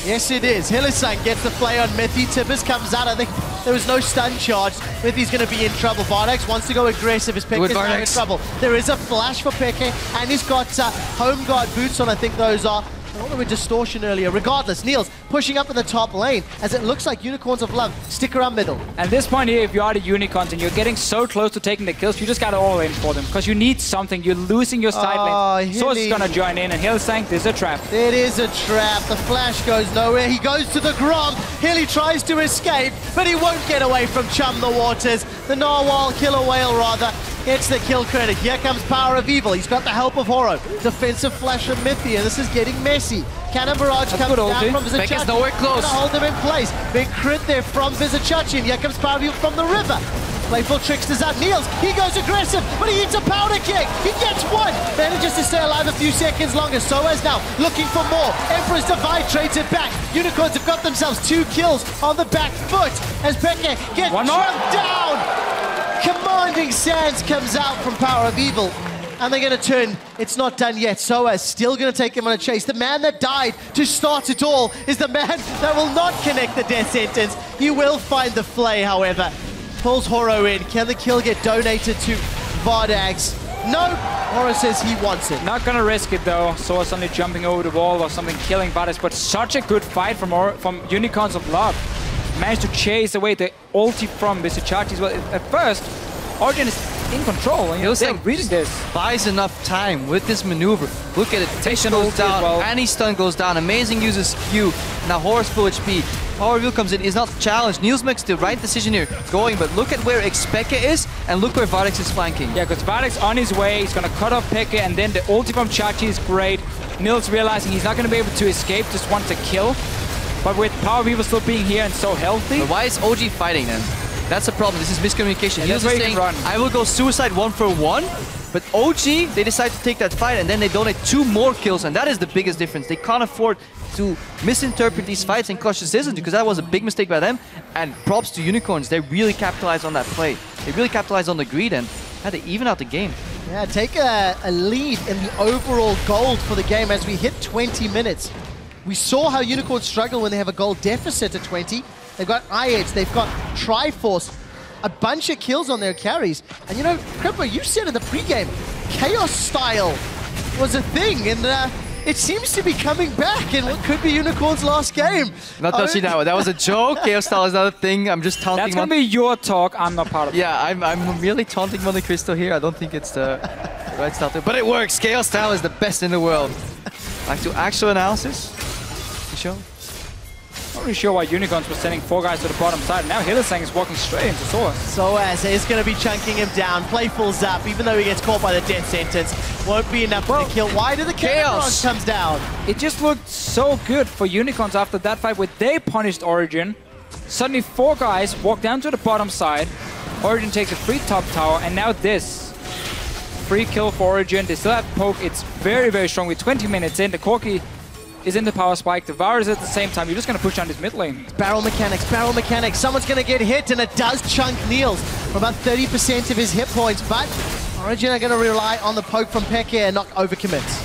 Yes, it is. Hylissang gets the play on Mithy. Tibbers comes out. I think there was no stun charge. Mithy's going to be in trouble. Vardex wants to go aggressive. His pick is now in trouble. There is a flash for FLICKR, and he's got home guard boots on. I think those are. I don't know with Distortion earlier. Regardless, Niels pushing up in the top lane as it looks like Unicorns of Love stick around middle. At this point here, if you are the Unicorns and you're getting so close to taking the kills, you just got to all in for them because you need something. You're losing your side lane. Source is going to join in, and Hylissang, there's a trap. It is a trap. The flash goes nowhere. He goes to the Grom. Hilly tries to escape, but he won't get away from Chum the Waters. The Narwhal, Killer Whale rather, gets the kill credit. Here comes Power of Evil. He's got the help of Horo. Defensive flash of Mythia. This is getting messy. Cannon Barrage comes down from Vizichachi. Becca's nowhere close. Hold him in place. Big crit there from Vizichachi. And here comes Power of Evil from the river. Playful Trickster's out. Niels, he goes aggressive, but he eats a powder kick. He gets one. Manages to stay alive a few seconds longer. Soaz now looking for more. Emperor's Divide trades it back. Unicorns have got themselves 2 kills on the back foot as Becca gets struck down. Commanding Sands comes out from Power of Evil. And they're going to turn. It's not done yet. Soaz still going to take him on a chase. The man that died to start it all is the man that will not connect the death sentence. He will find the flay, however. Pulls Horo in. Can the kill get donated to Vardags? No. Horo says he wants it. Not gonna risk it though. Soaz suddenly jumping over the wall or something, killing Vardags. But such a good fight from Unicorns of Love. Managed to chase away the ulti from Vizichachi as well. At first, Origen is in control. And they're reading this. Buys enough time with this maneuver. Look at it. Tension goes down. Anti-stun goes down. Amazing uses Q. Now Horo's full HP. Power Reveal comes in, is not challenged. Niels makes the right decision here, going, but look at where Xpeke is, and look where Vardags is flanking. Yeah, because Vardags on his way, he's gonna cut off Peke, and then the ulti from Chachi is great. Niels realizing he's not gonna be able to escape, just wants to kill. But with Power Reveal still being here and so healthy. But why is OG fighting then? That's the problem, this is miscommunication. Niels is saying, I will go suicide 1 for 1, but OG, they decide to take that fight, and then they donate 2 more kills, and that is the biggest difference. They can't afford to misinterpret these fights and cause decisions because that was a big mistake by them. And props to Unicorns, they really capitalized on that play. They really capitalized on the greed and had to even out the game. Yeah, take a lead in the overall gold for the game as we hit 20 minutes. We saw how Unicorns struggle when they have a gold deficit at 20. They've got I-Edge, they've got Triforce, a bunch of kills on their carries. And you know, Cripper, you said in the pregame, Chaos style was a thing, and it seems to be coming back in what could be Unicorn's last game. Not touching that one. That was a joke. Chaos style is not a thing. I'm just taunting. That's going to be your talk. I'm not part of it. Yeah, I'm really taunting Monte Cristo here. I don't think it's the right style to, but it works. Chaos style is the best in the world. Back to actual analysis. Show. Not really sure why Unicorns were sending 4 guys to the bottom side. Now Hillesang is walking straight into Soaz. Soaz is going to be chunking him down. Playful's up, even though he gets caught by the death sentence. Won't be enough for the kill. Why did the Chaos comes down? It just looked so good for Unicorns after that fight where they punished Origen. Suddenly 4 guys walk down to the bottom side. Origen takes a free top tower, and now this. Free kill for Origen. They still have poke. It's very, very strong. With 20 minutes in, the Corki is in the power spike. The Var is at the same time. You're just going to push down this mid lane. Barrel mechanics, barrel mechanics. Someone's going to get hit, and it does chunk Niels for about 30% of his hit points. But Origen are going to rely on the poke from Peke and not overcommits.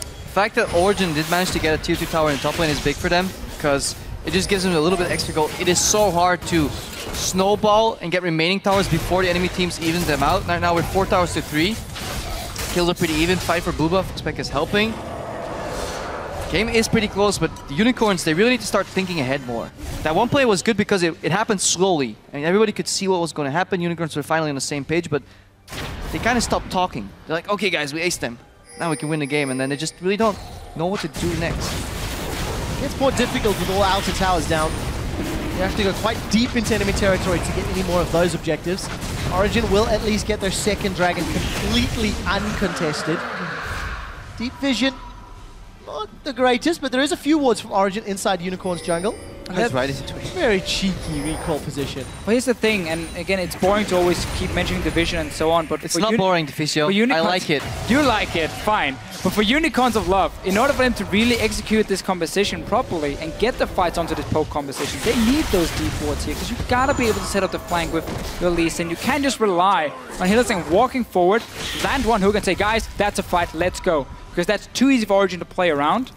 The fact that Origen did manage to get a tier 2 tower in the top lane is big for them because it just gives them a little bit extra gold. It is so hard to snowball and get remaining towers before the enemy teams even them out. Now we're 4 towers to 3. Kills are pretty even. Fight for blue buff. Spec is helping. Game is pretty close, but the Unicorns, they really need to start thinking ahead more. That one play was good because it happened slowly. I mean, everybody could see what was going to happen. Unicorns were finally on the same page, but they kind of stopped talking. They're like, okay guys, we aced them. Now we can win the game, and then they just really don't know what to do next. It's more difficult with all outer towers down. You have to go quite deep into enemy territory to get any more of those objectives. Origen will at least get their second dragon completely uncontested. Deep vision. Not the greatest, but there is a few wards from Origen inside Unicorn's jungle. That's right into it. Very cheeky recall position. Well, here's the thing, and again, it's boring to always keep mentioning division and so on, but it's not boring, Deficio. I like it. You like it, fine. But for Unicorns of Love, in order for them to really execute this composition properly and get the fights onto this poke composition, they need those deep wards here, because you gotta be able to set up the flank with your Lee Sin. You can't just rely on Hillesang walking forward, land one hook and say, guys, that's a fight, let's go. Because that's too easy for Origen to play around.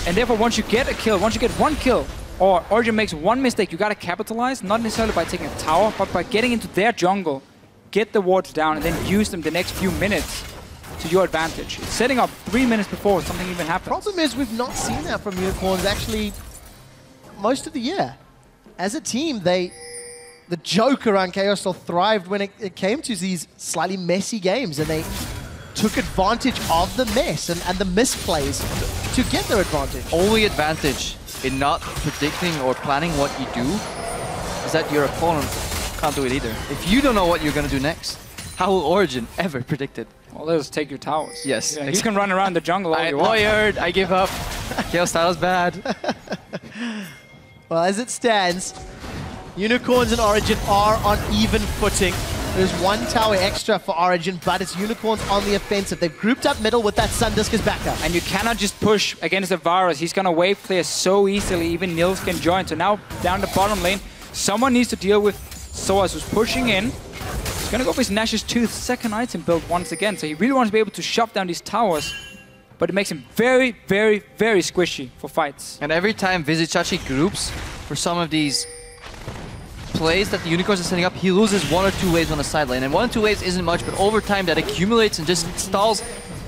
And therefore, once you get a kill, once you get one kill, or Origen makes one mistake, you gotta capitalize, not necessarily by taking a tower, but by getting into their jungle, get the wards down, and then use them the next few minutes to your advantage. It's setting up 3 minutes before something even happens. Problem is, we've not seen that from Unicorns actually most of the year. As a team, the joke around Chaos Steel thrived when it came to these slightly messy games, and they took advantage of the mess and the misplays to get their advantage. Only advantage in not predicting or planning what you do is that your opponent can't do it either. If you don't know what you're going to do next, How will Origen ever predict it? Well, let's take your towers. Yes. Yeah, you can run around the jungle all you want. Warrior, I give up. Chaos style's bad. Well, as it stands, Unicorns and Origen are on even footing. There's one tower extra for Origen, but it's Unicorns on the offensive. They've grouped up middle with that Sun Disc as backup. And you cannot just push against the Varus. He's going to wave clear so easily, even Nils can join. So now, down the bottom lane, someone needs to deal with Soaz, who's pushing in. He's going to go for his Nash's Tooth second item build once again. So he really wants to be able to shove down these towers. But it makes him very, very, very squishy for fights. And every time Vizicsacsi groups for some of these plays that the Unicorns are setting up, he loses 1 or 2 waves on the side lane. And 1 or 2 waves isn't much, but over time that accumulates and just stalls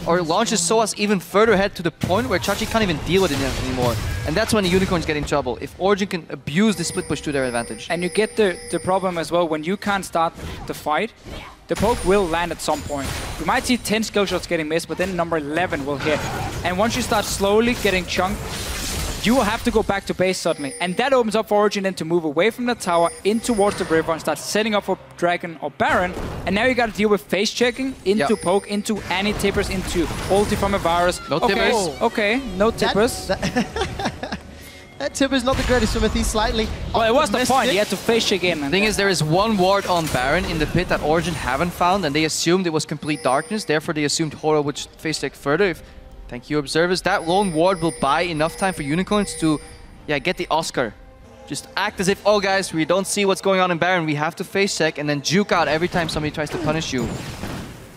or launches Soaz even further ahead to the point where Chachi can't even deal with it anymore. And that's when the Unicorns get in trouble, if Origen can abuse the split push to their advantage. And you get the problem as well, when you can't start the fight, the poke will land at some point. You might see 10 skill shots getting missed, but then number 11 will hit. And once you start slowly getting chunked, you will have to go back to base suddenly. And that opens up for Origen then to move away from the tower in towards the river and start setting up for Dragon or Baron. And now you got to deal with face checking into poke, into anti-tippers, into ulti from a Varus. No tippers. Okay, no tippers. That tipper's not the greatest from Mathies slightly. Well, it was the point. He had to face check in. The thing is, there is one ward on Baron in the pit that Origen haven't found, and they assumed it was complete darkness. Therefore, they assumed Horo would face check further. Thank you, observers. That lone ward will buy enough time for Unicorns to, get the Oscar. Just act as if, oh guys, we don't see what's going on in Baron. We have to face check and then juke out every time somebody tries to punish you.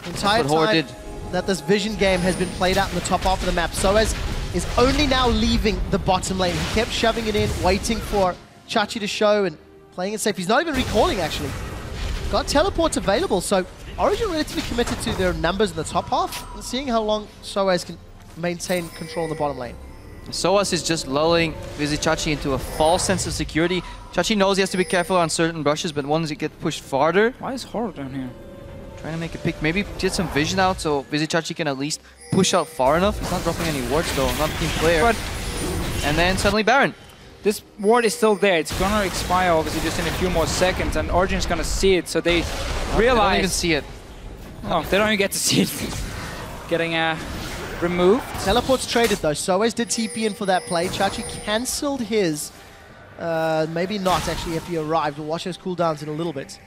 Entire time that this vision game has been played out in the top half of the map, Soaz is only now leaving the bottom lane. He kept shoving it in, waiting for Chachi to show and playing it safe. He's not even recalling, actually. Got teleports available, so Origen relatively committed to their numbers in the top half and seeing how long Soaz can maintain control in the bottom lane. Soaz is just lulling Vizicsacsi into a false sense of security. Chachi knows he has to be careful on certain rushes, but once he gets pushed farther... Why is Horo down here? Trying to make a pick. Maybe get some vision out so Vizicsacsi can at least push out far enough. He's not dropping any wards though, not a team player. But and then suddenly Baron. This ward is still there. It's gonna expire obviously just in a few more seconds, and Origen's gonna see it, so they realize... They don't even see it. Oh, they don't even get to see it. Getting removed. Teleport's traded though. Soaz did TP in for that play. Chachi cancelled his. Maybe not actually if he arrived. We'll watch those cooldowns in a little bit.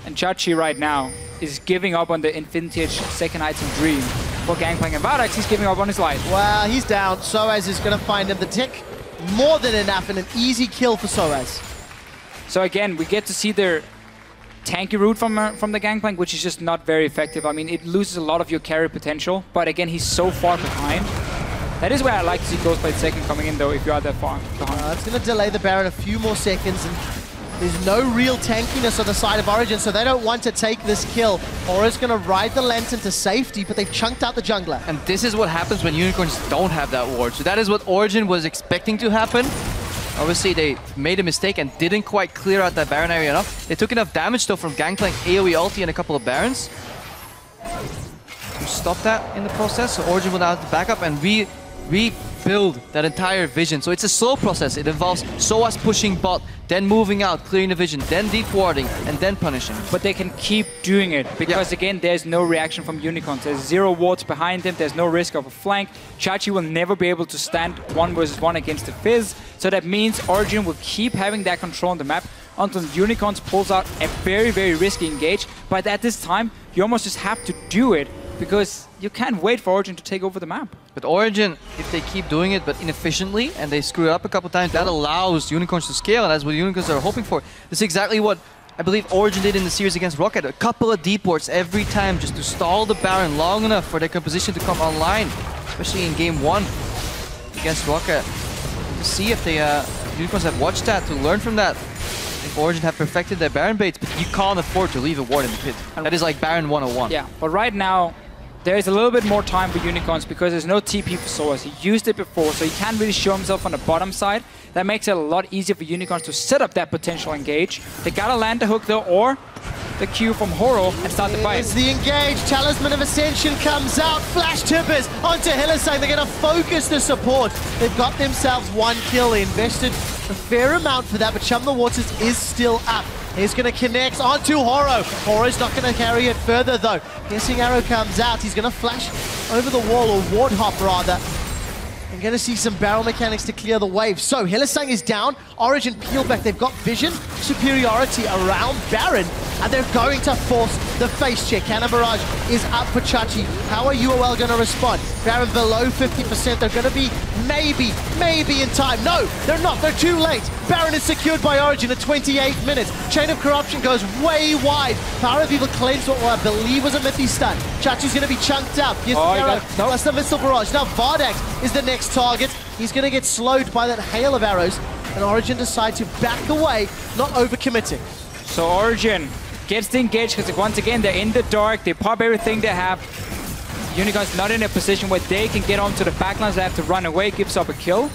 And Chachi right now is giving up on the Infinity Edge second item dream for Gangplank, and Vadax, he's giving up on his life. Well, he's down. Soaz is going to find him the tick. More than enough and an easy kill for Soaz. So again, we get to see their tanky route from the Gangplank, which is just not very effective. I mean, it loses a lot of your carry potential, but again, he's so far behind. That is where I like to see Ghostblade second coming in though, if you are that far behind. It's going to delay the Baron a few more seconds, and there's no real tankiness on the side of Origen, so they don't want to take this kill. Aura's going to ride the Lantern to safety, but they've chunked out the jungler. And this is what happens when Unicorns don't have that ward. So that is what Origen was expecting to happen. Obviously, they made a mistake and didn't quite clear out that Baron area enough. They took enough damage, though, from Gangplank, AoE ulti, and a couple of Barons to stop that in the process. So Origen will now have to back up and rebuild that entire vision. So it's a slow process. It involves Soaz pushing bot, then moving out, clearing the vision, then deep warding, and then punishing. But they can keep doing it because, again, there's no reaction from Unicorns. There's 0 wards behind them. There's no risk of a flank. Chachi will never be able to stand 1 versus 1 against the Fizz. So that means Origen will keep having that control on the map until Unicorns pulls out a very, very risky engage. But at this time, you almost just have to do it because you can't wait for Origen to take over the map. But Origen, if they keep doing it but inefficiently and they screw it up a couple times, that allows Unicorns to scale, and that's what Unicorns are hoping for. This is exactly what I believe Origen did in the series against Rocket. A couple of deep wards every time just to stall the Baron long enough for their composition to come online, especially in game 1 against Rocket. To see if the Unicorns have watched that, to learn from that. If Origen have perfected their Baron baits, but you can't afford to leave a ward in the pit. That is like Baron 101. Yeah, but right now, there is a little bit more time for Unicorns because there's no TP for Soaz. He used it before, so he can't really show himself on the bottom side. That makes it a lot easier for Unicorns to set up that potential engage. They gotta land the hook though, or the Q from Horo and start the fight. Here's the engage. Talisman of Ascension comes out. Flash tippers onto Hylissang. They're going to focus the support. They've got themselves 1 kill. They invested a fair amount for that, but Chum the Waters is still up. He's going to connect onto Horo. Horo's not going to carry it further though. Piercing arrow comes out. He's going to flash over the wall, or ward hop rather. I'm going to see some barrel mechanics to clear the wave. So Hylissang is down. Origen peel back. They've got vision superiority around Baron, and they're going to force the face check. Cannon Barrage is up for Chachi. How are UOL going to respond? Baron below 50%. They're going to be maybe in time. No, they're not. They're too late. Baron is secured by Origen at 28 minutes. Chain of Corruption goes way wide. Power of Evil claims what I believe was a Mythy stun. Chachi's going to be chunked out. Plus the Missile Barrage. Now Vardax is the next target. He's going to get slowed by that hail of arrows, and Origen decide to back away, not overcommitting. So Origen gets the engage because once again they're in the dark. They pop everything they have. Unicorn's not in a position where they can get onto the backlines. They have to run away, gives up a kill.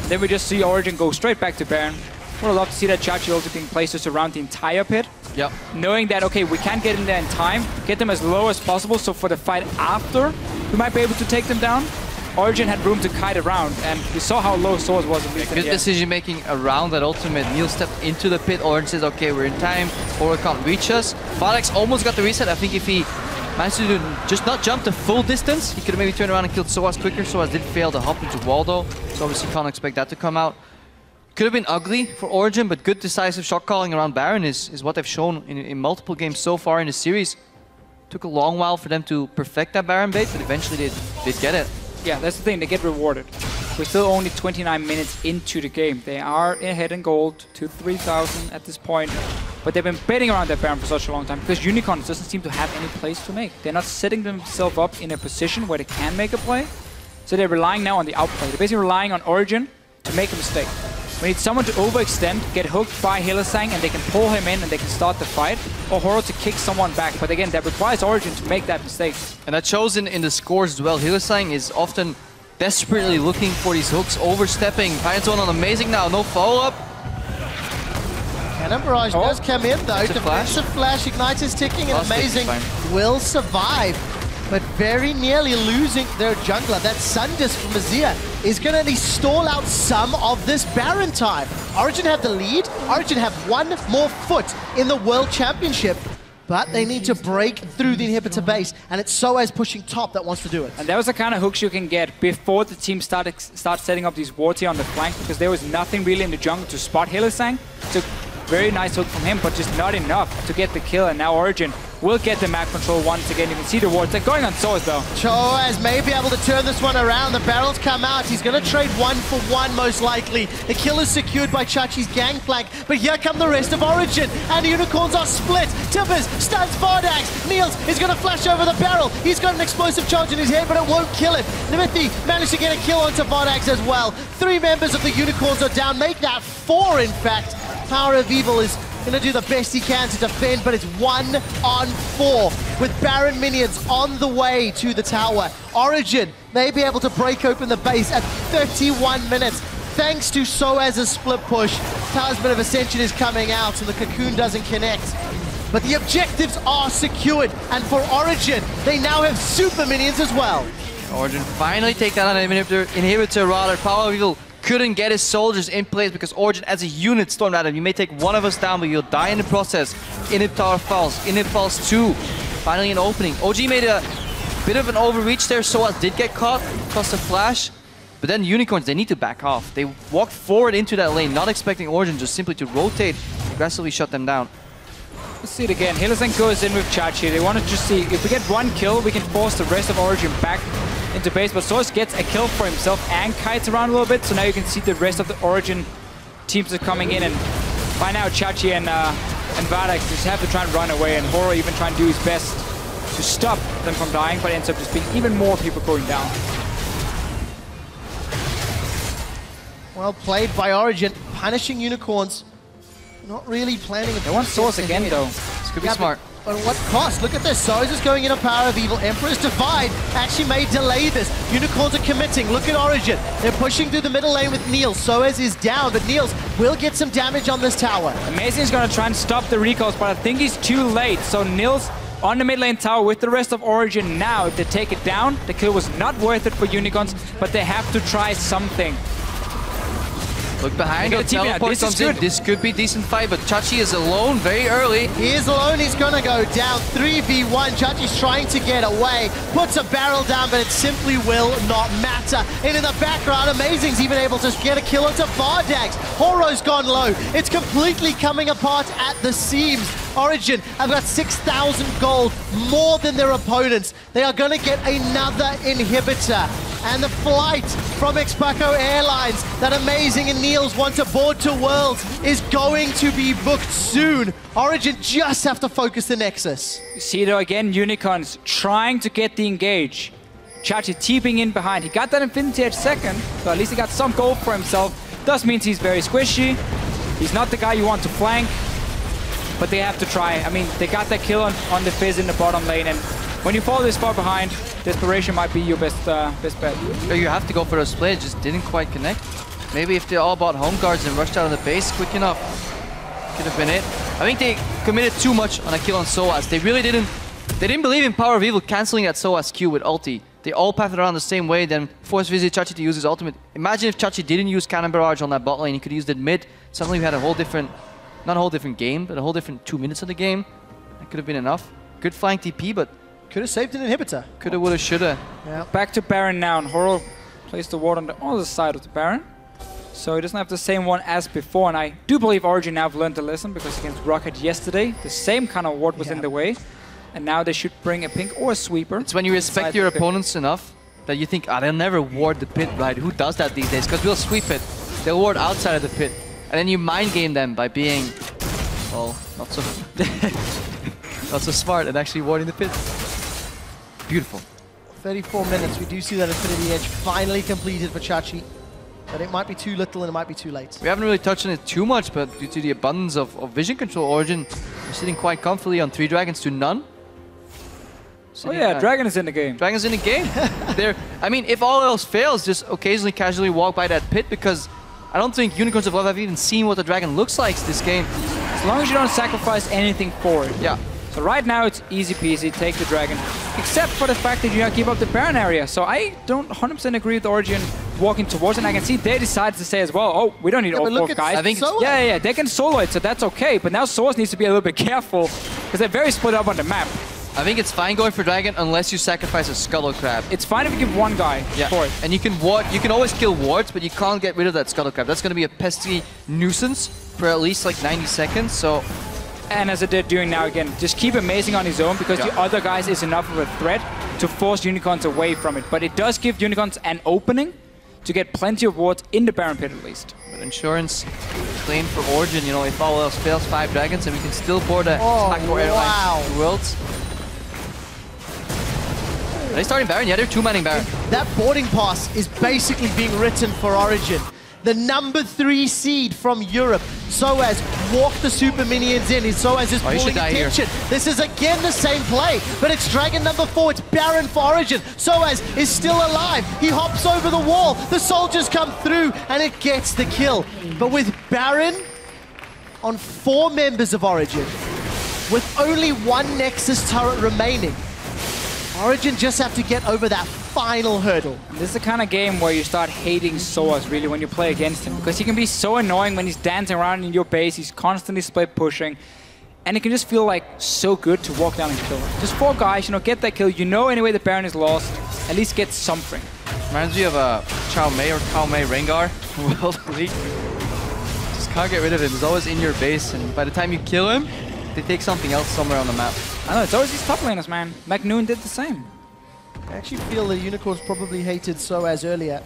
Then we just see Origen go straight back to Baron. Would love to see that Chachi also being placed just around the entire pit. Yep. Knowing that, okay, we can't get in there in time, get them as low as possible, so for the fight after, we might be able to take them down. Origen had room to kite around, and we saw how low Source was. Good decision making around that ultimate. Neil stepped into the pit. Origen says, okay, we're in time, or can't reach us. Vardax almost got the reset. I think if he managed to just not jump the full distance, he could have maybe turned around and killed Soaz quicker. Soaz did fail to hop into wall though, so obviously can't expect that to come out. Could have been ugly for Origen, but good decisive shot calling around Baron is what they've shown in multiple games so far in the series. Took a long while for them to perfect that Baron bait, but eventually they did get it. Yeah, that's the thing, they get rewarded. We're still only 29 minutes into the game. They are ahead in gold to 3,000 at this point. But they've been betting around that Baron for such a long time because Unicorns doesn't seem to have any plays to make. They're not setting themselves up in a position where they can make a play. So they're relying now on the outplay. They're basically relying on Origen to make a mistake. We need someone to overextend, get hooked by Hylissang, and they can pull him in and they can start the fight, or Horo to kick someone back. But again, that requires Origen to make that mistake. And that shows in the scores as well. Hylissang is often desperately looking for these hooks, overstepping. Finds one on amazing now, no follow-up. Cannon Barrage does come in though. Defensive flash, Ignite is ticking, and Amazing will survive. But very nearly losing their jungler. That Sundis from Azir is going to stall out some of this Baron time. Origen have the lead. Origen have one more foot in the World Championship. But they need to break through the inhibitor base, and it's Soaz pushing top that wants to do it. And that was the kind of hooks you can get before the team start setting up these wards here on the flank, because there was nothing really in the jungle to spot Hylissang. So very nice hook from him, but just not enough to get the kill. And now Origen will get the map control once again. You can see the wards. They're going on Soaz though. Soaz may be able to turn this one around. The barrels come out. He's going to trade 1-for-1 most likely. The kill is secured by Chachi's gangplank. But here come the rest of Origen. And the Unicorns are split. Tibbers stuns Vardax. Niels is going to flash over the barrel. He's got an explosive charge in his head, but it won't kill him. Nimithi managed to get a kill onto Vardax as well. 3 members of the Unicorns are down. Make that 4 in fact. Power of Evil is going to do the best he can to defend, but it's 1-on-4 with Baron minions on the way to the tower. Origen may be able to break open the base at 31 minutes thanks to Soaz's split push. Talisman of Ascension is coming out and the cocoon doesn't connect. But the objectives are secured, and for Origen, they now have super minions as well. Origen finally take that inhibitor rather. Power of Evil couldn't get his soldiers in place because Origen as a unit stormed at him. You may take one of us down, but you'll die in the process. Inhib tower falls. Inhib falls 2. Finally an opening. OG made a bit of an overreach there. Soaz did get caught. Cost a flash. But then Unicorns, they need to back off. They walked forward into that lane, not expecting Origen just simply to rotate, aggressively shut them down. Let's see it again. Hylissang goes in with Chachi. They want to just see if we get one kill, we can force the rest of Origen back into base. But Source gets a kill for himself and kites around a little bit. So now you can see the rest of the Origen teams are coming in, and by now Chachi and Vardax just have to try and run away, and Horo even trying to do his best to stop them from dying, but ends up just being even more people going down. Well played by Origen, punishing Unicorns. Not really planning. They want Source again though. This could be smart. But at what cost? Look at this. Soaz is going in a Power of Evil. Emperor's Divide actually may delay this. Unicorns are committing. Look at Origen. They're pushing through the middle lane with Niels. Soaz is down, but Niels will get some damage on this tower. Amazing is going to try and stop the recalls, but I think he's too late. So Niels on the mid lane tower with the rest of Origen now. If they take it down, the kill was not worth it for Unicorns, but they have to try something. Look behind, the teleport comes in. This could be a decent fight, but Chachi is alone very early. He is alone, he's gonna go down 3v1. Chachi's trying to get away, puts a barrel down, but it simply will not matter. And in the background, Amazing's even able to get a kill onto Bardags. Horo's gone low. It's completely coming apart at the seams. Origen have got 6,000 gold, more than their opponents. They are gonna get another inhibitor. And the flight from Expaco Airlines that Amazing and Niels want to board to Worlds is going to be booked soon. Origen just have to focus the Nexus. You see though again, Unicorns trying to get the engage. Chachi teeping in behind. He got that Infinity Edge second, so at least he got some gold for himself. Does means he's very squishy. He's not the guy you want to flank, but they have to try. I mean, they got that kill on the Fizz in the bottom lane, and when you fall this far behind, desperation might be your best bet. You have to go for those splits, just didn't quite connect. Maybe if they all bought home guards and rushed out of the base quick enough, could have been it. I think they committed too much on a kill on Soaz. They really didn't believe in Power of Evil cancelling that Soaz Q with ulti. They all pathed around the same way, then forced Vizzy Chachi to use his ultimate. Imagine if Chachi didn't use Cannon Barrage on that bot lane, he could use it mid. Suddenly we had a whole different, not a whole different game, but a whole different 2 minutes of the game. That could have been enough. Good flying TP, but could have saved an inhibitor. Coulda, woulda, shoulda. Yeah. Back to Baron now, and Horo placed the ward on the other side of the Baron. So he doesn't have the same one as before, and I do believe Origen now have learned the lesson, because against Rocket yesterday, the same kind of ward was in the way. And now they should bring a pink or a sweeper. It's when you respect your opponents enough that you think, they'll never ward the pit, right? Who does that these days? Because we'll sweep it. They'll ward outside of the pit. And then you mind game them by being, well, not so not so smart and actually warding the pit. Beautiful. 34 minutes. We do see that Infinity Edge finally completed for Chachi. But it might be too little and it might be too late. We haven't really touched on it too much, but due to the abundance of vision control, Origen are sitting quite comfortably on 3 dragons to none. Oh yeah, Dragon is in the game. Dragon's in the game. I mean, if all else fails, just occasionally casually walk by that pit, because I don't think Unicorns of Love have even seen what the Dragon looks like this game. As long as you don't sacrifice anything for it. Yeah. So right now it's easy peasy, take the Dragon. Except for the fact that you have to keep up the Baron area. So I don't 100% agree with Origen walking towards it. And I can see they decided to say as well, oh, we don't need all 4 guys. I think yeah, they can solo it, so that's okay. But now Source needs to be a little bit careful, because they're very split up on the map. I think it's fine going for Dragon unless you sacrifice a Scuttle Crab. It's fine if you give one guy for it. And you can always kill wards, but you can't get rid of that Scuttle Crab. That's going to be a pesky nuisance for at least like 90 seconds, so... And as they're doing now again, just keep Amazing on his own, because the other guys is enough of a threat to force Unicorns away from it. But it does give Unicorns an opening to get plenty of wards in the Baron pit at least. But insurance claim for Origen, you know, if all else fails, 5 dragons, and we can still board a Airlines Worlds. Are they starting Baron? Yeah, they're 2-manning Baron. That boarding pass is basically being written for Origen. The number 3 seed from Europe. Soaz walked the super minions in. Soaz is pulling attention. This is again the same play, but it's Dragon number 4. It's Baron for Origen. Soaz is still alive. He hops over the wall. The soldiers come through, and it gets the kill. But with Baron on 4 members of Origen, with only 1 Nexus turret remaining, Origen just have to get over that final hurdle. This is the kind of game where you start hating Soaz really when you play against him, because he can be so annoying when he's dancing around in your base, he's constantly split pushing, and it can just feel like so good to walk down and kill him. Just 4 guys, you know, get that kill, you know anyway the Baron is lost, at least get something. Reminds me of Chow Mei or Chow Mei Rengar in World League. Just can't get rid of him, he's always in your base, and by the time you kill him, they take something else somewhere on the map. I know, it's always these top laners, man. McNoon did the same. I actually feel the Unicorns probably hated Soaz earlier.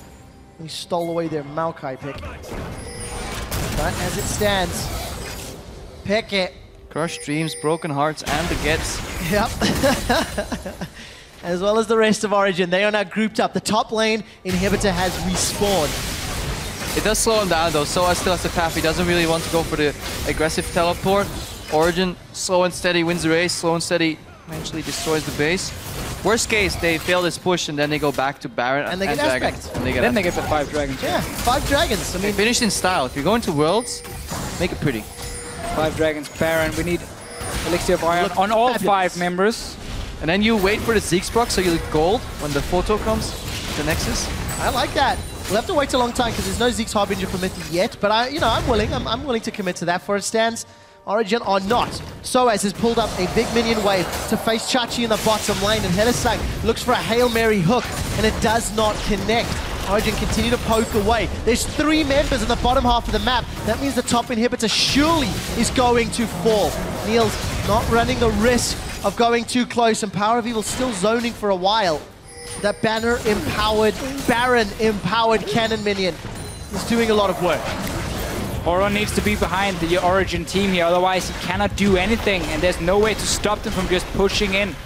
He stole away their Maokai pick. But as it stands, pick it. Crushed dreams, broken hearts, and the gets. Yep. As well as the rest of Origen, they are now grouped up. The top lane inhibitor has respawned. It does slow him down though. Soaz still has the path. He doesn't really want to go for the aggressive teleport. Origen, slow and steady, wins the race. Slow and steady eventually destroys the base. Worst case, they fail this push and then they go back to Baron and they get Dragon. Aspect. And they get the 5 dragons. Yeah, 5 dragons. I mean, finished in style. If you're going to Worlds, make it pretty. 5 dragons, Baron. We need Elixir of Iron on all fabulous. 5 members. And then you wait for the Ziggs proc so you look gold when the photo comes, the Nexus. I like that. We'll have to wait a long time because there's no Zeke's Harbinger for Mythy yet, but I'm willing. I'm willing to commit to that for it stands. Origen are not. Soaz has pulled up a big minion wave to face Chachi in the bottom lane, and Hedesang looks for a Hail Mary hook, and it does not connect. Origen continue to poke away. There's 3 members in the bottom half of the map. That means the top inhibitor surely is going to fall. Neil's not running the risk of going too close, and Power of Evil still zoning for a while. That Baron-empowered cannon minion is doing a lot of work. Oron needs to be behind the Origen team here, otherwise he cannot do anything, and there's no way to stop them from just pushing in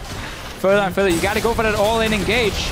further and further. You gotta go for that all-in engage.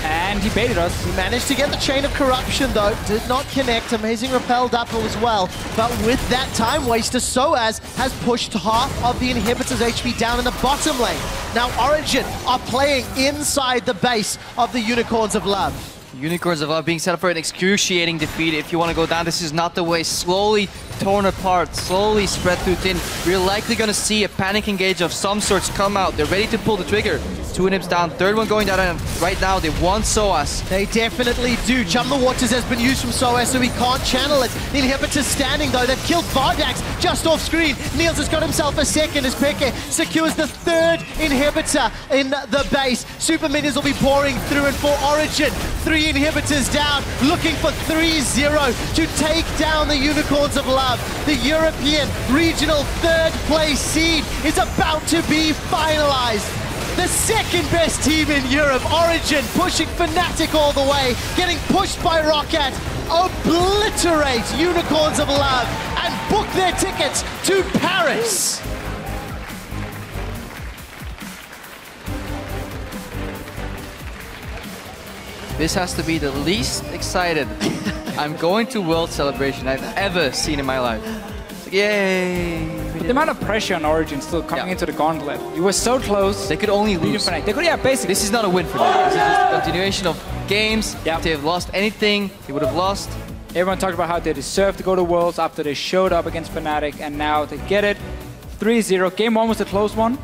And he baited us. He managed to get the Chain of Corruption though, did not connect. Amazing repelled up as well. But with that time waster, Soaz has pushed half of the inhibitor's HP down in the bottom lane. Now Origen are playing inside the base of the Unicorns of Love. Unicorns of Love being set up for an excruciating defeat. If you want to go down, this is not the way. Slowly torn apart, slowly spread through thin. We're likely going to see a panic engage of some sorts come out. They're ready to pull the trigger. 2 inhibs down, third one going down, and right now they want Soaz. They definitely do. Chum the Waters has been used from Soaz, so he can't channel it. The inhibitor's standing though. They've killed Vardax just off screen. Niels has got himself a second as FLICKR secures the 3rd inhibitor in the base. Super minions will be pouring through, and for Origen, 3 inhibitors down, looking for 3-0 to take down the Unicorns of Love. The European regional 3rd place seed is about to be finalized. The 2nd best team in Europe, Origen, pushing Fnatic all the way, getting pushed by Roccat, obliterate Unicorns of Love, and book their tickets to Paris. This has to be the least excited I'm going to World Celebration I've ever seen in my life. Like, yay! The amount of pressure on Origen still coming into the gauntlet. You were so close. They could only lose. They could, yeah, basically. This is not a win for them. This is just a continuation of games. If they have lost anything, they would have lost. Everyone talked about how they deserved to go to Worlds after they showed up against Fnatic, and now they get it. 3-0. Game 1 was a close one.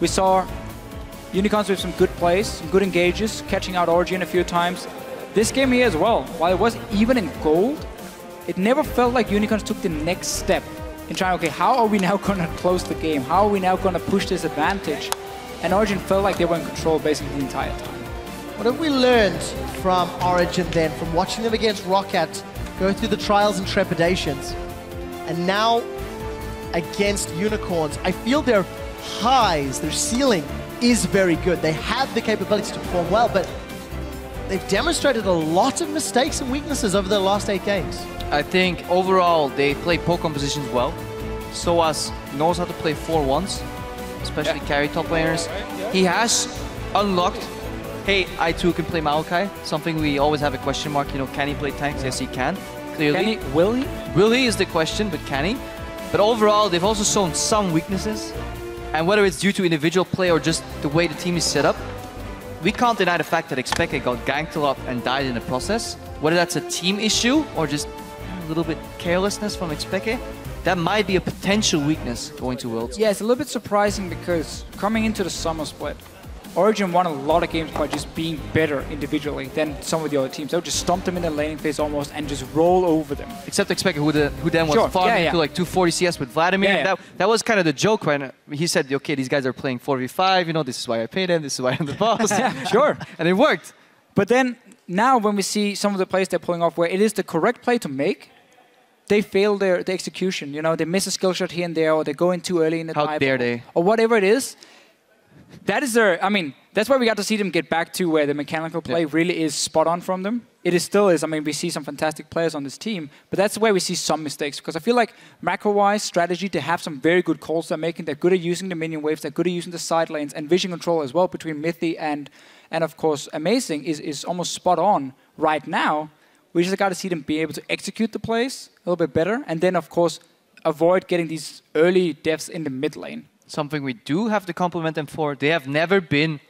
We saw Unicorns with some good plays, some good engages, catching out Origen a few times. This game here as well, while it was even in gold, it never felt like Unicorns took the next step in trying, okay, how are we now going to close the game? How are we now going to push this advantage? And Origen felt like they were in control basically the entire time. What have we learned from Origen then, from watching them against Roccat go through the trials and trepidations, and now against Unicorns? I feel their highs, their ceiling is very good. They have the capability to perform well, but they've demonstrated a lot of mistakes and weaknesses over the last 8 games. I think overall they play poke compositions well. Soaz knows how to play 4-1s, especially carry top laners. He has unlocked, hey, I too can play Maokai, something we always have a question mark, you know, can he play tanks? Yes, he can, clearly. Can he? Will he? Will he is the question, but can he? But overall, they've also shown some weaknesses. And whether it's due to individual play or just the way the team is set up, we can't deny the fact that Expected got ganked a lot and died in the process. Whether that's a team issue or just a little bit carelessness from Expected, that might be a potential weakness going to Worlds. Yeah, it's a little bit surprising because coming into the summer split, Origen won a lot of games by just being better individually than some of the other teams. They would just stomp them in the laning phase almost and just roll over them. Except Expected, who then was farming to like 240 CS with Vladimir. That was kind of the joke when he said, okay, these guys are playing 4v5, you know, this is why I pay them, this is why I'm the boss. Sure. And it worked. But then, now when we see some of the plays they're pulling off where it is the correct play to make, they fail the execution. You know, they miss a skill shot here and there, or they go in too early in the time. How dare they? Or whatever it is. That is their, I mean, that's why we got to see them get back to where the mechanical play really is spot on from them. It still is. I mean, we see some fantastic players on this team, but that's where we see some mistakes. Because I feel like macro-wise, strategy, they have some very good calls they're making. They're good at using the minion waves. They're good at using the side lanes, and vision control as well between Mythy and of course, Amazing is almost spot on right now. We just got to see them be able to execute the plays a little bit better, and then, of course, avoid getting these early deaths in the mid lane. Something we do have to compliment them for, they have never been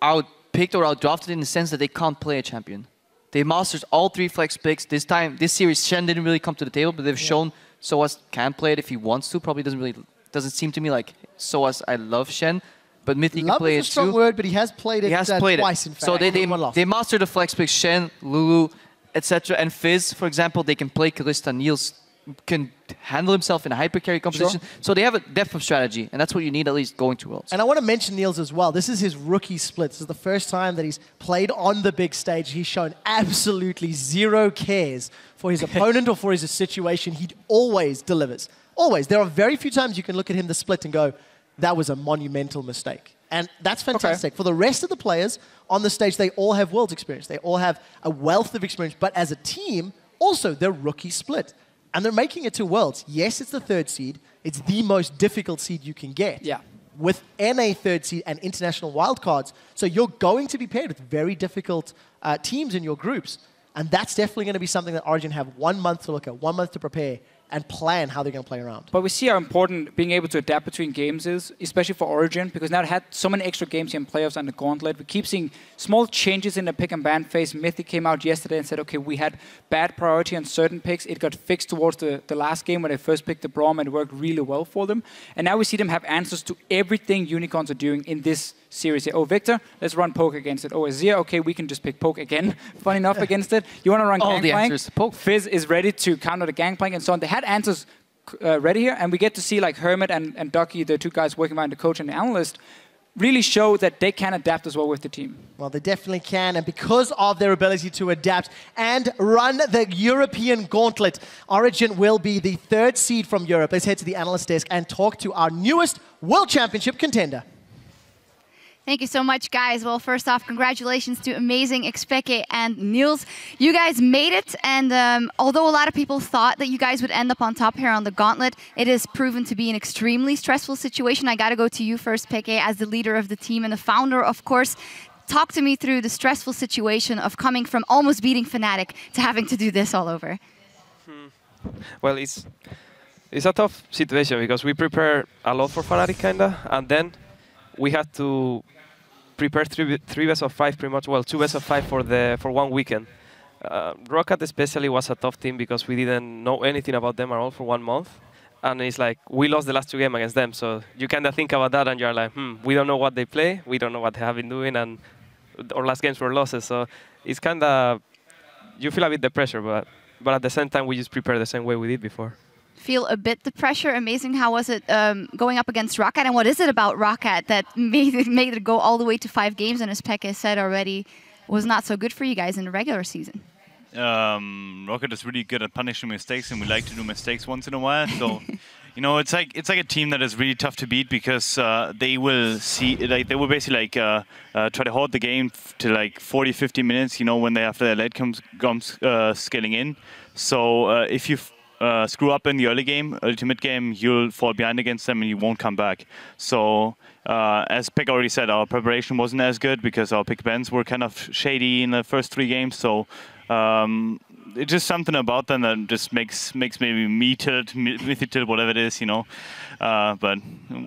out-picked or out-drafted in the sense that they can't play a champion. They mastered all 3 flex picks. This series, Shen didn't really come to the table, but they've shown Soaz can play it if he wants to. Probably doesn't seem to me like Soaz, I love Shen. but Mythic can Love play is it a strong too. word, but he has played it twice, in fact. So they master the flex pick. Shen, Lulu, etc. And Fizz, for example, they can play Kalista. Niels can handle himself in a hyper carry competition. Sure. So they have a depth of strategy, and that's what you need at least going to Worlds. And I want to mention Niels as well. This is his rookie split. This is the first time that he's played on the big stage. He's shown absolutely zero cares for his opponent or for his situation. He always delivers. Always. There are very few times you can look at him the split and go, that was a monumental mistake. And that's fantastic. Okay. For the rest of the players on the stage, they all have Worlds experience. They all have a wealth of experience. But as a team, also, they're rookie split. And they're making it to Worlds. Yes, it's the 3rd seed. It's the most difficult seed you can get. Yeah. With NA 3rd seed and international wildcards. So you're going to be paired with very difficult teams in your groups. And that's definitely going to be something that Origen have 1 month to look at, 1 month to prepare, and plan how they're going to play around. But we see how important being able to adapt between games is, especially for Origen, because now it had so many extra games here in playoffs and the Gauntlet. We keep seeing small changes in the pick and ban phase. Mythic came out yesterday and said, okay, we had bad priority on certain picks. It got fixed towards the last game when they first picked the Braum, and it worked really well for them. And now we see them have answers to everything Unicorns are doing in this series. Oh, Victor, let's run poke against it. Oh, Azir, okay, we can just pick poke again. Fun enough against it. You want to run Gangplank? Fizz is ready to counter the Gangplank and so on. They had answers ready here, and we get to see like Hermit and Ducky, the two guys working behind the coach and the analyst, really show that they can adapt as well with the team. Well, they definitely can, and because of their ability to adapt and run the European Gauntlet, Origen will be the 3rd seed from Europe. Let's head to the analyst desk and talk to our newest World Championship contender. Thank you so much, guys. Well, first off, congratulations to Amazing, Expeke, and Niels. You guys made it, and although a lot of people thought that you guys would end up on top here on the Gauntlet, it has proven to be an extremely stressful situation. I got to go to you first, Peke, as the leader of the team and the founder, of course. Talk to me through the stressful situation of coming from almost beating Fnatic to having to do this all over. Well, it's a tough situation because we prepare a lot for Fnatic, kinda, and then we had to prepare three best of 5 pretty much. Well, 2 best of 5 for 1 weekend. Rocket especially was a tough team because we didn't know anything about them at all for 1 month. And it's like, we lost the last 2 games against them. So you kind of think about that and you're like, we don't know what they play. We don't know what they have been doing. And our last games were losses. So it's kind of, you feel a bit the pressure, but at the same time, we just prepare the same way we did before. Feel a bit the pressure. Amazing. How was it going up against Rocket? And what is it about Rocket that made it go all the way to 5 games? And as Peke said already, was not so good for you guys in the regular season. Rocket is really good at punishing mistakes, and we like to do mistakes once in a while. So, you know, it's like a team that is really tough to beat because they will basically try to hold the game to like 40-50 minutes. You know, when they have the late comes scaling in. So if you screw up in the early game, mid game, you'll fall behind against them and you won't come back. So, as Pick already said, our preparation wasn't as good because our pick bans were kind of shady in the first 3 games. So, it's just something about them that just makes maybe me tilt, Mythic tilt, whatever it is, you know. But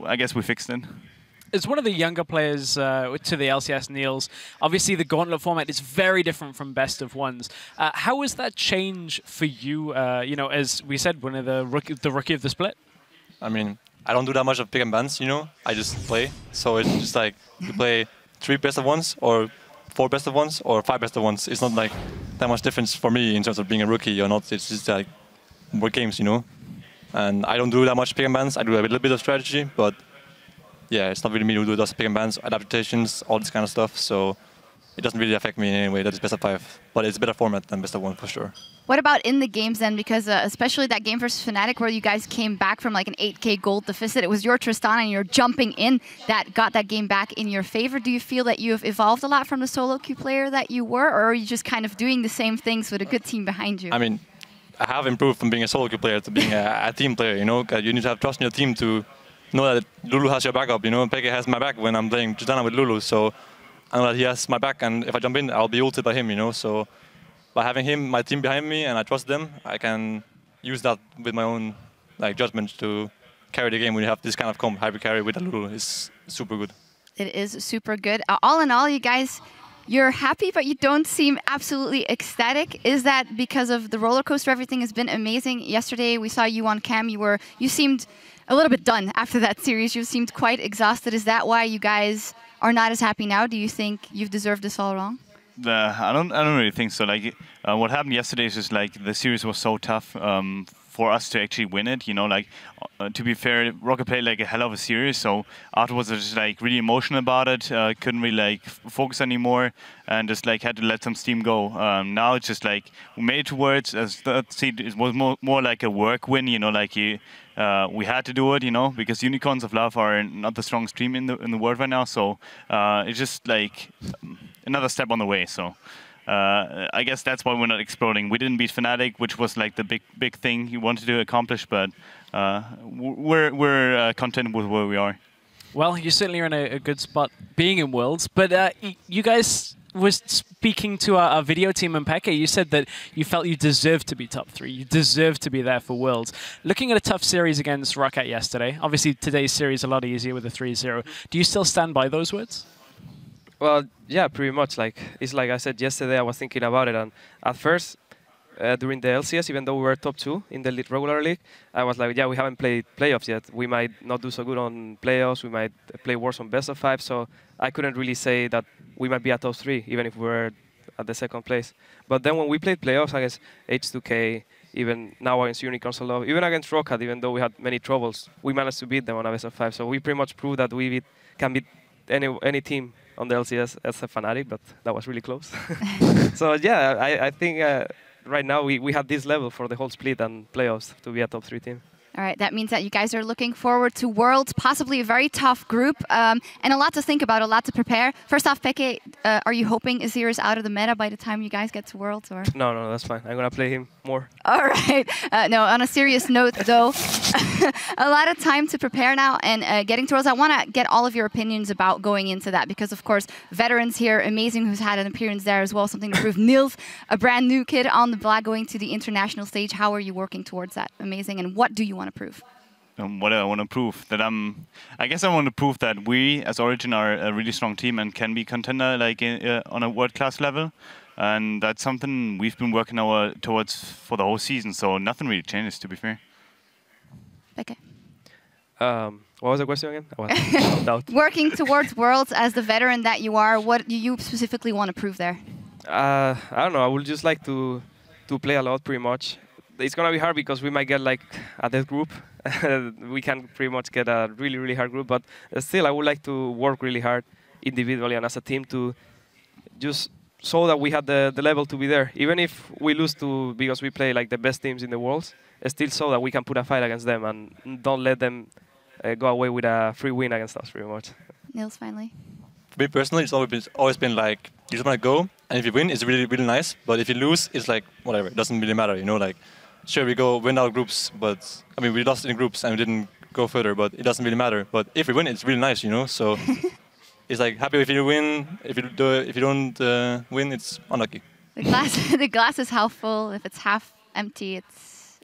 I guess we fixed it. As one of the younger players to the LCS, Niels, obviously the Gauntlet format is very different from Best of Ones. How was that change for you, you know, as we said, one of the rookie of the split? I mean, I don't do that much of pick and bans, you know. I just play. So it's just like you play 3 Best of Ones or 4 Best of Ones or 5 Best of Ones. It's not like that much difference for me in terms of being a rookie or not. It's just like more games, you know. And I don't do that much pick and bans. I do a little bit of strategy, but yeah, it's not really me who do those pick and bans, adaptations, all this kind of stuff. So it doesn't really affect me in any way. That is best of 5, but it's a better format than best of 1 for sure. What about in the games then? Because especially that game versus Fnatic where you guys came back from like an 8K gold deficit, it was your Tristana and you're jumping in that got that game back in your favor. Do you feel that you have evolved a lot from the solo queue player that you were, or are you just kind of doing the same things with a good team behind you? I mean, I have improved from being a solo queue player to being a team player, you know. You need to have trust in your team to know that Lulu has your backup, you know. Peke has my back when I'm playing Tristana with Lulu, so I know that he has my back, and if I jump in, I'll be ulted by him, you know. So by having him, my team behind me, and I trust them, I can use that with my own like judgment to carry the game. When you have this kind of comp, hyper carry with a Lulu, is super good. It is super good. All in all, you guys, you're happy, but you don't seem absolutely ecstatic. Is that because of the roller coaster? Everything has been amazing. Yesterday, we saw you on cam. You seemed a little bit done after that series. You seemed quite exhausted. Is that why you guys are not as happy now? Do you think you've deserved this all wrong? I don't really think so. Like what happened yesterday is just like the series was so tough for us to actually win it. You know, like to be fair, Rocket played like a hell of a series. So afterwards, I was just like really emotional about it. Couldn't really like focus anymore, and just like had to let some steam go. Now it's just like we made it towards as third seed. It was more like a work win. You know, like we had to do it. You know, because Unicorns of Love are not the strongest team in the world right now. So it's just like another step on the way. So I guess that's why we're not exploding. We didn't beat Fnatic, which was like the big thing he wanted to accomplish, but we're content with where we are. Well, you certainly are in a good spot being in Worlds, but you guys were speaking to our video team in Pekka. You said that you felt you deserved to be top 3. You deserved to be there for Worlds. Looking at a tough series against Rocket yesterday, obviously today's series a lot easier with a 3-0. Do you still stand by those words? Well, yeah, pretty much. Like it's like I said yesterday, I was thinking about it, and at first, during the LCS, even though we were top 2 in the regular league, I was like, yeah, we haven't played playoffs yet. We might not do so good on playoffs. We might play worse on best of 5. So I couldn't really say that we might be at top 3, even if we were at the 2nd place. But then when we played playoffs against H2K, even now against Unicorns of Love, even against Rocket, even though we had many troubles, we managed to beat them on a best of 5. So we pretty much proved that we can beat any team on the LCS as a Fnatic, but that was really close. So yeah, I think right now we have this level for the whole split and playoffs to be a top 3 team. All right, that means that you guys are looking forward to Worlds, possibly a very tough group, and a lot to think about, a lot to prepare. First off, Peke, are you hoping Azir is out of the meta by the time you guys get to Worlds? Or? No, that's fine. I'm going to play him more. All right. No, on a serious note, though, a lot of time to prepare now and getting to Worlds. I want to get all of your opinions about going into that because, of course, veterans here, amazing who's had an appearance there as well, something to prove. Nils, a brand new kid on the block going to the international stage. How are you working towards that? Amazing. And what do you want to prove? What do I want to prove? That I guess I want to prove that we, as Origen, are a really strong team and can be contender like on a world-class level. And that's something we've been working towards for the whole season. So nothing really changes, to be fair. Okay. What was the question again? I was out. Working towards Worlds as the veteran that you are, what do you specifically want to prove there? I don't know. I would just like to play a lot, pretty much. It's going to be hard because we might get like a death group. We can pretty much get a really, really hard group. But still, I would like to work really hard individually and as a team to just show that we have the level to be there. Even if we lose because we play like the best teams in the world, still so that we can put a fight against them and don't let them go away with a free win against us, pretty much. Nils, finally. For me personally, it's always been like, you just want to go, and if you win, it's really, really nice. But if you lose, it's like, whatever, it doesn't really matter, you know, like, sure, we go win our groups, but, I mean, we lost in groups and we didn't go further, but it doesn't really matter. But if we win, it's really nice, you know, so it's like, happy if you win, if you don't win, it's unlucky. The glass is half full. If it's half empty, it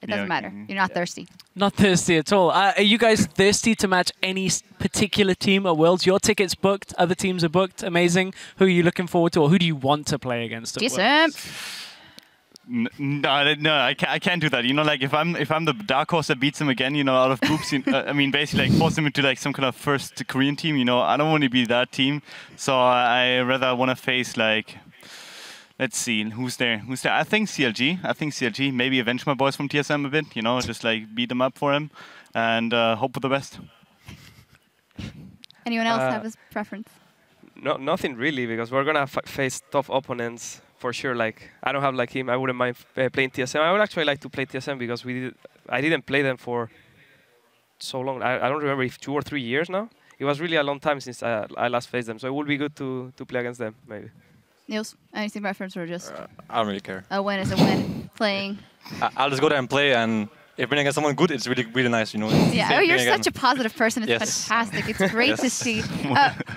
doesn't matter. You're not thirsty. Not thirsty at all. Are you guys thirsty to match any particular team at Worlds? Your ticket's booked, other teams are booked. Amazing. Who are you looking forward to, or who do you want to play against at Worlds? No, I can't do that. You know, like if I'm the dark horse that beats him again, you know, out of groups, I mean, basically like force him into like some kind of first Korean team. You know, I don't want to be that team. So I rather want to face like. Let's see, who's there? I think CLG. Maybe avenge my boys from TSM a bit, you know, just like beat them up for him and hope for the best. Anyone else have a preference? No, nothing really, because we're going to face tough opponents for sure. Like, I don't have like him. I wouldn't mind playing TSM. I would actually like to play TSM because I didn't play them for so long. I don't remember if 2 or 3 years now. It was really a long time since I last faced them, so it would be good to play against them, maybe. Nils, anything preference or just? I don't really care. A win is a win. Playing. I'll just go there and play, and if winning against someone good, it's really, really nice, you know. Yeah, you're such a positive person. It's fantastic. It's great to see.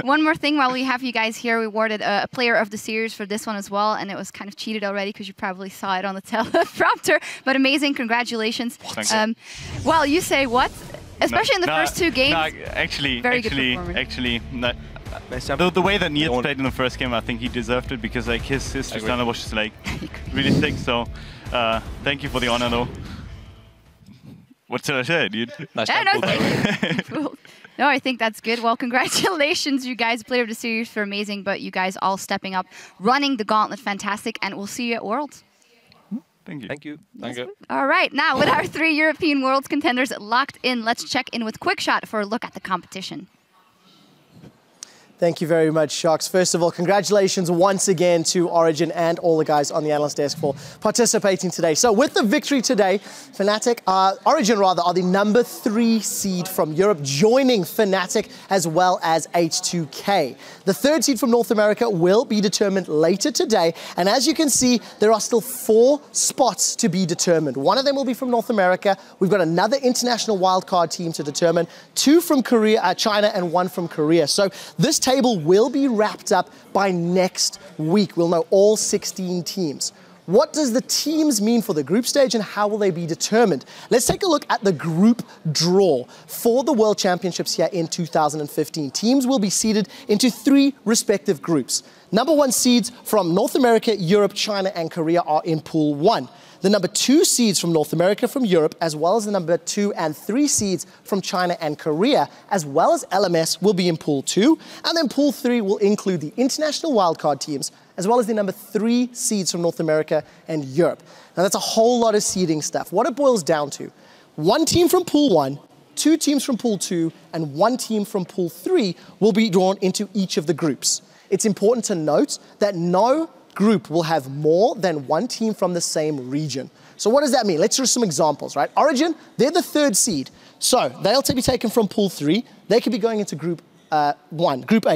One more thing while we have you guys here, we awarded a player of the series for this one as well, and it was kind of cheated already because you probably saw it on the teleprompter. But amazing, congratulations. Well, you say what? Especially in the first 2 games. Actually, Nice the way that Niels played in the first game, I think he deserved it because like his Tristana was just like really thick. So thank you for the honor, though. What should I say, dude? Nice Yeah, job. no, no, I think that's good. Well, congratulations, you guys. Player of the Series for amazing, but you guys all stepping up, running the gauntlet, fantastic, and we'll see you at Worlds. Thank you. Thank you. Thank you. All right, now with our 3 European Worlds contenders locked in, let's check in with QuickShot for a look at the competition. Thank you very much, Shocks. First of all, congratulations once again to Origen and all the guys on the analyst desk for participating today. So with the victory today, Origen are the number 3 seed from Europe, joining Fnatic as well as H2K. The 3rd seed from North America will be determined later today. And as you can see, there are still 4 spots to be determined. One of them will be from North America. We've got another international wildcard team to determine, 2 from China and 1 from Korea. So this table will be wrapped up by next week. We'll know all 16 teams. What does the teams mean for the group stage and how will they be determined? Let's take a look at the group draw for the World Championships here in 2015. Teams will be seeded into 3 respective groups. Number 1 seeds from North America, Europe, China, and Korea are in Pool 1. The number 2 seeds from North America, from Europe, as well as the number 2 and 3 seeds from China and Korea, as well as LMS, will be in Pool 2. And then Pool 3 will include the international wildcard teams, as well as the number 3 seeds from North America and Europe. Now, that's a whole lot of seeding stuff. What it boils down to, 1 team from Pool 1, 2 teams from Pool 2, and 1 team from Pool 3 will be drawn into each of the groups. It's important to note that no group will have more than 1 team from the same region. So what does that mean? Let's do some examples, right? Origen, they're the 3rd seed. So they'll be taken from Pool 3. They could be going into Group A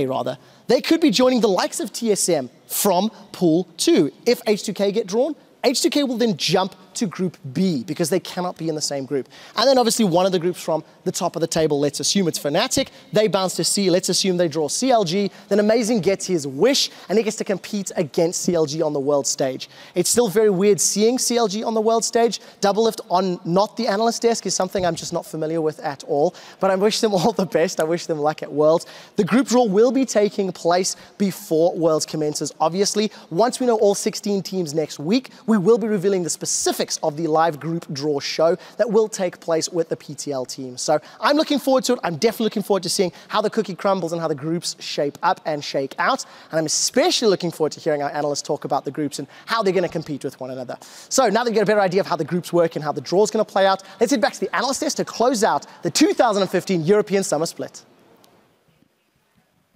rather. They could be joining the likes of TSM from Pool 2. If H2K get drawn, H2K will then jump to Group B because they cannot be in the same group. And then obviously one of the groups from the top of the table, let's assume it's Fnatic, they bounce to C, let's assume they draw CLG, then Amazing gets his wish and he gets to compete against CLG on the world stage. It's still very weird seeing CLG on the world stage. Doublelift on not the analyst desk is something I'm just not familiar with at all, but I wish them all the best. I wish them luck at Worlds. The group draw will be taking place before Worlds commences. Obviously, once we know all 16 teams next week, we will be revealing the specifics of the live group draw show that will take place with the PTL team. So I'm looking forward to it. I'm definitely looking forward to seeing how the cookie crumbles and how the groups shape up and shake out. And I'm especially looking forward to hearing our analysts talk about the groups and how they're going to compete with one another. So now that you get a better idea of how the groups work and how the draw is going to play out, let's head back to the analyst desk to close out the 2015 European Summer Split.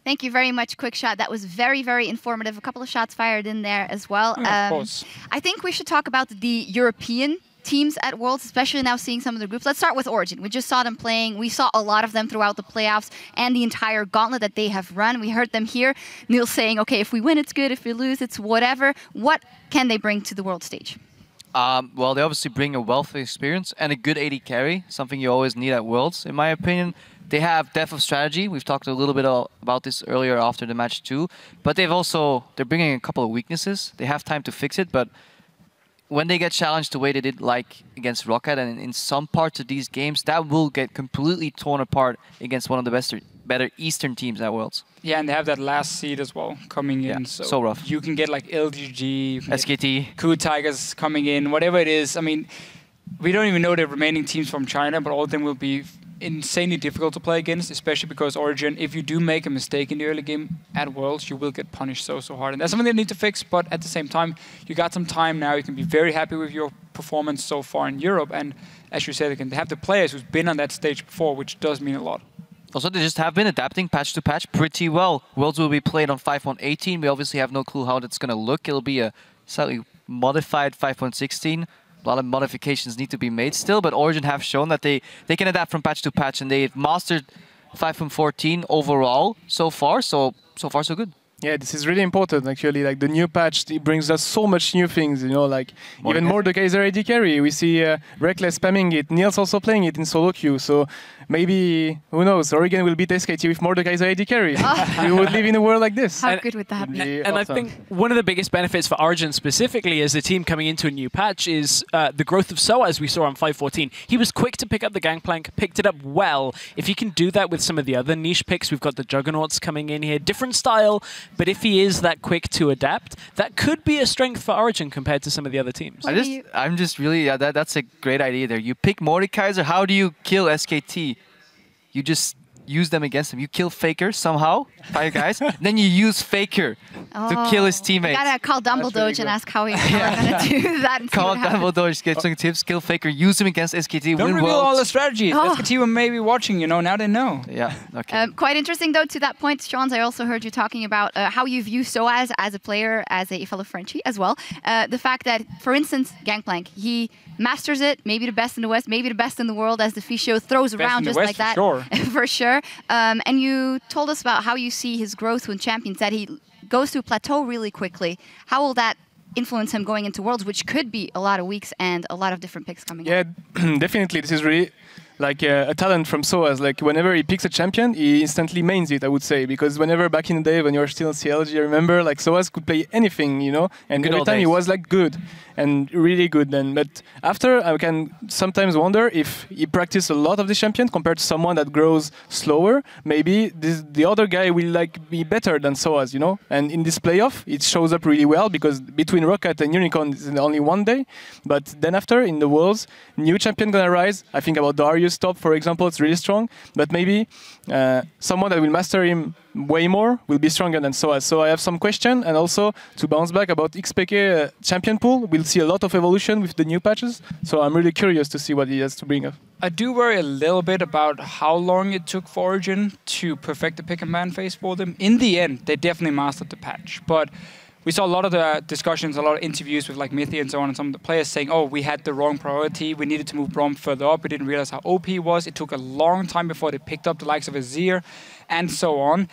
Thank you very much, QuickShot. That was very, very informative. A couple of shots fired in there as well. Of course. I think we should talk about the European teams at Worlds, especially now seeing some of the groups. Let's start with Origen. We just saw them playing. We saw a lot of them throughout the playoffs and the entire gauntlet that they have run. We heard them here. Neil saying, okay, if we win, it's good. If we lose, it's whatever. What can they bring to the world stage? Well, they obviously bring a wealth of experience and a good AD carry, something you always need at Worlds, in my opinion. They have depth of strategy. We've talked a little bit about this earlier after the match too. But they're bringing a couple of weaknesses. They have time to fix it, but when they get challenged the way they did like against Rocket and in some parts of these games, that will get completely torn apart against one of the better Eastern teams at Worlds. Yeah, and they have that last seed as well coming in. So rough. You can get like LGG, SKT, Coup Tigers coming in, whatever it is. I mean, we don't even know the remaining teams from China, but all of them will be insanely difficult to play against, especially because Origen, if you do make a mistake in the early game at Worlds, you will get punished so hard. And that's something they need to fix, but at the same time, you got some time now. You can be very happy with your performance so far in Europe. And as you said, they have the players who's been on that stage before, which does mean a lot. Also, they just have been adapting patch to patch pretty well. Worlds will be played on 5.18. We obviously have no clue how that's going to look. It'll be a slightly modified 5.16. A lot of modifications need to be made still, but Origen have shown that they can adapt from patch to patch, and they've mastered 5.14 overall so far. So far, so good. Yeah, this is really important, actually. Like, the new patch, it brings us so much new things, you know, like even more the Kaiser AD carry. We see Reckless spamming it. Niels also playing it in solo queue. So maybe, who knows, Origen will beat SKT with more the Kaiser AD carry. We would live in a world like this. How good would that be? And I think one of the biggest benefits for Origen specifically as a team coming into a new patch is the growth of Soa, as we saw on 5.14. He was quick to pick up the Gangplank, picked it up well. If he can do that with some of the other niche picks, we've got the Juggernauts coming in here. Different style, But if he is that quick to adapt, that could be a strength for Origen compared to some of the other teams. I'm just really, that's a great idea there. You pick Mordekaiser, how do you kill SKT? You just use them against him. You kill FLICKR somehow, 5 guys, then you use FLICKR to kill his teammates. You gotta call Dumbledore and ask how he's gonna do that. And call Dumbledore, get some tips, kill FLICKR, use him against SKT. Don't reveal all the strategies. SKT were maybe watching, you know, now they know. Yeah, okay. Quite interesting though, to that point, Sean, I also heard you talking about how you view soaz as a player, as a fellow Frenchie as well. The fact that, for instance, Gangplank, he masters it, maybe the best in the West, maybe the best in the world, as the Fischio throws around just like that. For sure. And you told us about how you see his growth with champions, that he goes to a plateau really quickly. How will that influence him going into Worlds, which could be a lot of weeks and a lot of different picks coming up? Yeah, definitely. This is really like a talent from soaz. Like whenever he picks a champion, he instantly mains it, I would say. Because whenever back in the day when you were still in CLG, I remember like soaz could play anything, you know, and every time he was like good and really good then. But after, I can sometimes wonder if he practiced a lot of the champion compared to someone that grows slower. Maybe the other guy will like be better than soaz, you know. And in this playoff, it shows up really well because between Rocket and Unicorn is only one day. But then after, in the Worlds, new champion gonna rise. I think about Darius top, for example, it's really strong. But maybe someone that will master him way more will be stronger than soaz. So I have some question, and also to bounce back about XPK champion pool, we'll see a lot of evolution with the new patches. So I'm really curious to see what he has to bring up. I do worry a little bit about how long it took for Origen to perfect the pick and ban phase for them. In the end, they definitely mastered the patch, but we saw a lot of the discussions, a lot of interviews with like Mythi and so on, and some of the players saying, oh, we had the wrong priority, we needed to move Braum further up, we didn't realize how OP he was, it took a long time before they picked up the likes of Azir, and so on.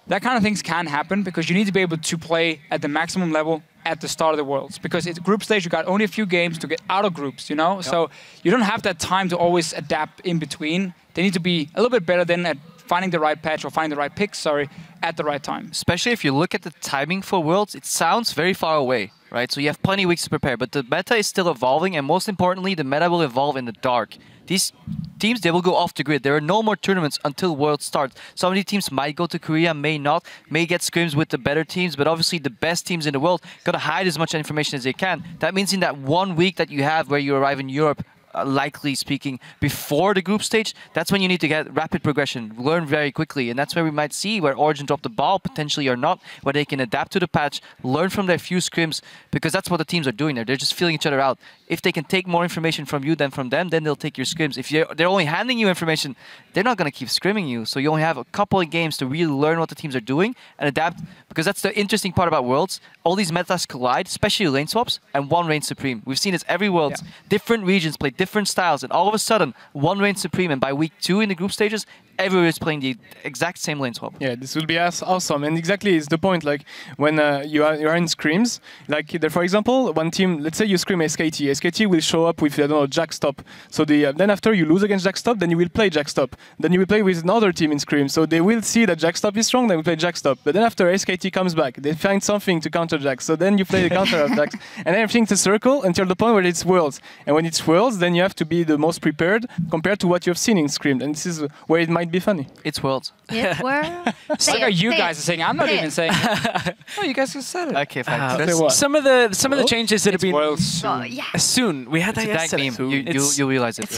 That kind of things can happen because you need to be able to play at the maximum level at the start of the Worlds. Because it's group stage, you got only a few games to get out of groups, you know? Yep. So you don't have that time to always adapt in between. They need to be a little bit better than at finding the right patch or finding the right pick, at the right time. Especially if you look at the timing for Worlds, it sounds very far away, right? So you have plenty of weeks to prepare, but the meta is still evolving, and most importantly, the meta will evolve in the dark. These teams, they will go off the grid. There are no more tournaments until Worlds starts. Some of these teams might go to Korea, may not, may get scrims with the better teams, but obviously the best teams in the world gotta hide as much information as they can. That means in that 1 week that you have where you arrive in Europe, likely speaking, before the group stage, that's when you need to get rapid progression, learn very quickly, and that's where we might see where Origen dropped the ball, potentially or not, where they can adapt to the patch, learn from their few scrims, because that's what the teams are doing there. They're just feeling each other out. If they can take more information from you than from them, then they'll take your scrims. If they're only handing you information, they're not going to keep scrimming you, so you only have a couple of games to really learn what the teams are doing and adapt, because that's the interesting part about Worlds. All these metas collide, especially lane swaps, and one reigns supreme. We've seen this every Worlds. Yeah. Different regions play different styles, and all of a sudden, one reigns supreme, and by week 2 in the group stages, everyone is playing the exact same lane swap. Yeah, this will be awesome, and exactly is the point. Like when you are in scrims, like for example, one team, let's say you scrim SKT. SKT will show up with, I don't know, Jack Stop. So then after you lose against Jack Stop, then you will play Jack Stop. Then you will play with another team in scrim. So they will see that Jack Stop is strong, they will play Jack Stop. But then after SKT comes back, they find something to counter Jack. So then you play the counter of Jack, and everything's a circle until the point where it's Worlds. And when it's Worlds, then you have to be the most prepared compared to what you have seen in scrim. And this is where it might be funny. It's Worlds. Yeah, like you guys are saying. I'm not even saying it. Oh, you guys just said it. Okay, fine. Some of the changes that have been soon. We had that yesterday. You realize it.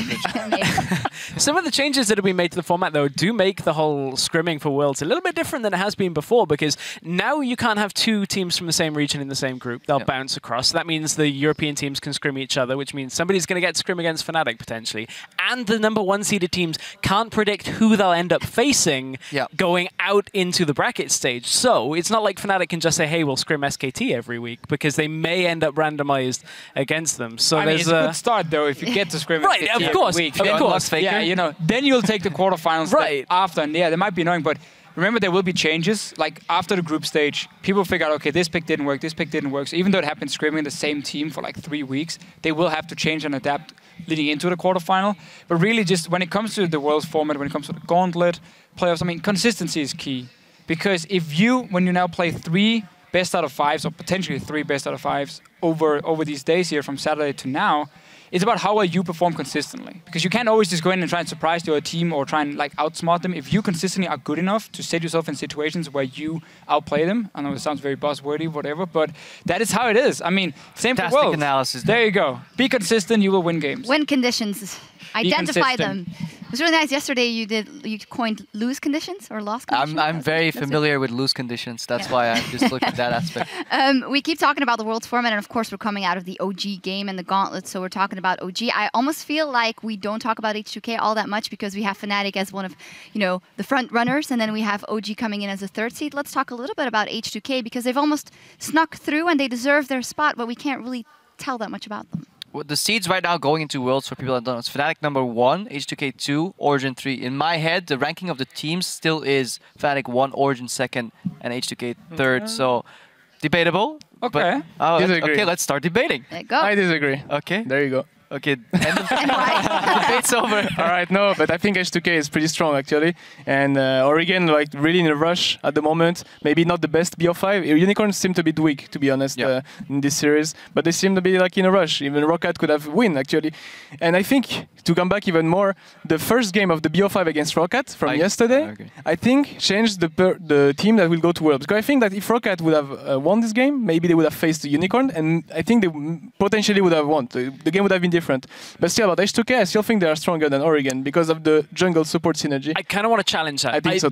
Some of the changes that have been made to the format, though, do make the whole scrimming for Worlds a little bit different than it has been before, because now you can't have 2 teams from the same region in the same group. They'll bounce across. That means the European teams can scrim each other, which means somebody's going to get scrim against Fnatic, potentially. And the number 1 seeded teams can't predict who they'll end up facing going out into the bracket stage. So it's not like Fnatic can just say, hey, we'll scrim SKT every week, because they may end up randomized against them. So I mean, it's a good start, though, if you get to scrim right, SKT of course, every week. Of course. Yeah, you know, then you'll take the quarterfinals right after. And yeah, they might be annoying, but remember, there will be changes. Like after the group stage, people figure out, okay, this pick didn't work, this pick didn't work. So even though it happened scrimming the same team for like 3 weeks, they will have to change and adapt leading into the quarterfinal. But really, just when it comes to the Worlds format, when it comes to the gauntlet playoffs, I mean, consistency is key. Because if when you now play 3 best out of 5s, or potentially 3 best out of 5s over these days here from Saturday to now, it's about how well you perform consistently. Because you can't always just go in and try and surprise the other team or try and like outsmart them. If you consistently are good enough to set yourself in situations where you outplay them, I know it sounds very buzzwordy, whatever, but that is how it is. I mean, same for Worlds. Analysis. There you go. Be consistent, you will win games. Win conditions. Identify them. It was really nice. Yesterday you coined lose conditions or loss conditions. I'm very familiar with lose conditions. That's why I just looked at that aspect. We keep talking about the Worlds format, and of course we're coming out of the OG game and the Gauntlet, so we're talking about OG. I almost feel like we don't talk about H2K all that much because we have Fnatic as one of, the front runners, and then we have OG coming in as a third seed. Let's talk a little bit about H2K because they've almost snuck through and they deserve their spot, but we can't really tell that much about them. Well, the seeds right now going into Worlds for people that don't know, it's Fnatic number 1, H2K 2, Origen 3. In my head, the ranking of the teams still is Fnatic 1, Origen 2nd, and H2K 3rd. So, debatable. Okay. Okay, let's start debating. There you go. I disagree. Okay. There you go. Okay, debate's over. All right, no, but I think H2K is pretty strong actually, and Origen like really in a rush at the moment. Maybe not the best BO5. Unicorns seem to be weak, to be honest, in this series, but they seem to be like in a rush. Even Rocket could have win actually, and I think to come back even more, the first game of the BO5 against Rocket from yesterday, I think changed the team that will go to Worlds. Because I think that if Rocket would have won this game, maybe they would have faced the Unicorn, and I think they potentially would have won. The game would have been different. But still, about H2K, I still think they are stronger than Origen because of the jungle support synergy. I kind of want to challenge that. I think so.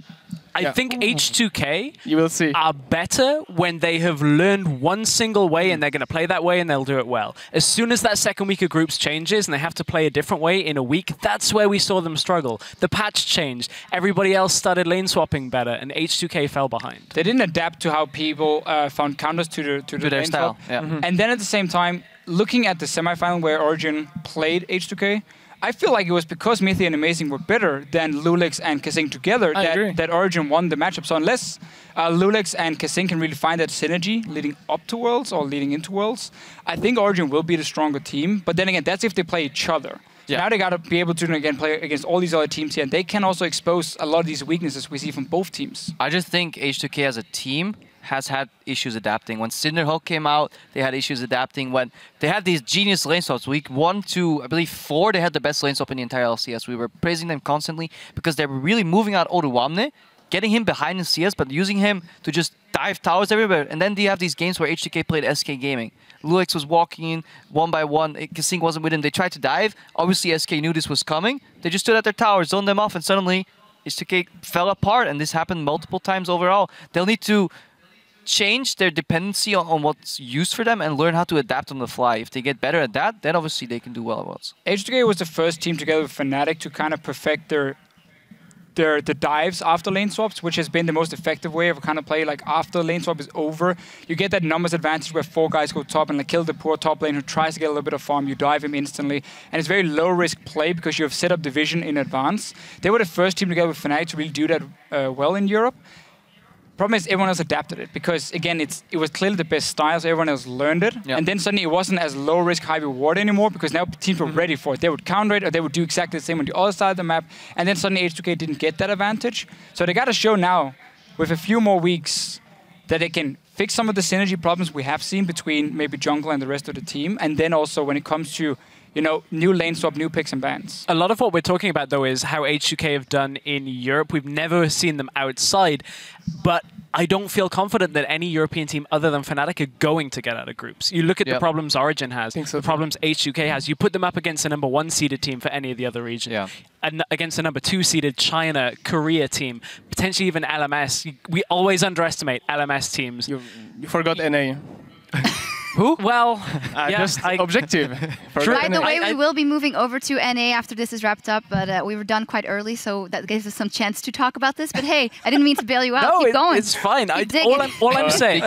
I think H2K you will see. are better when they have learned one single way and they're going to play that way and they'll do it well. As soon as that second week of groups changes and they have to play a different way in a week, that's where we saw them struggle. The patch changed. Everybody else started lane swapping better and H2K fell behind. They didn't adapt to how people found counters to the their lane style. swap. And then at the same time, looking at the semifinal where Origen played H2K, I feel like it was because Mithy and Amazing were better than Lulix and Kazing together that Origen won the matchup. So unless Lulix and Kazing can really find that synergy leading up to Worlds or leading into Worlds, I think Origen will be the stronger team. But then again, that's if they play each other. So now they got to be able to again play against all these other teams here, and they can also expose a lot of these weaknesses we see from both teams. I just think H2K as a team has had issues adapting. When Cinderhulk came out, they had issues adapting. When they had these genius lane swaps, week 1 to, I believe, 4, they had the best lane swap in the entire LCS. We were praising them constantly because they were really moving out Oruwamne, getting him behind in CS, but using him to just dive towers everywhere. And then you have these games where H2K played SK Gaming. Lulix was walking in one by one. Kazing wasn't with him. They tried to dive. Obviously, SK knew this was coming. They just stood at their towers, zoned them off, and suddenly H2K fell apart. And this happened multiple times overall. They'll need to change their dependency on what's used for them and learn how to adapt on the fly. If they get better at that, then obviously they can do well at Worlds. H2K was the first team together with Fnatic to kind of perfect the dives after lane swaps, which has been the most effective way of kind of play. Like after lane swap is over, you get that numbers advantage where 4 guys go top and like kill the poor top lane who tries to get a little bit of farm. You dive him instantly, and it's very low risk play because you have set up the vision in advance. They were the first team together with Fnatic to really do that well in Europe. Problem is everyone else adapted it because, again, it was clearly the best style, so everyone else learned it. And then suddenly it wasn't as low risk, high reward anymore because now teams were ready for it. They would counter it or they would do exactly the same on the other side of the map. And then suddenly H2K didn't get that advantage. So they got to show now, with a few more weeks, that they can fix some of the synergy problems we have seen between maybe jungle and the rest of the team. And then also when it comes to new lane swap, new picks and bans. A lot of what we're talking about, though, is how H2K have done in Europe. We've never seen them outside, but I don't feel confident that any European team other than Fnatic are going to get out of groups. You look at the problems Origen has, the problems H2K has. You put them up against a number 1 seeded team for any of the other regions. And against a number 2 seeded China, Korea team, potentially even LMS. We always underestimate LMS teams. You forgot NA. Who? Well, just objective. By the way, we will be moving over to NA after this is wrapped up, but we were done quite early, so that gives us some chance to talk about this. But hey, I didn't mean to bail you out. Keep going. It's fine. All I'm saying,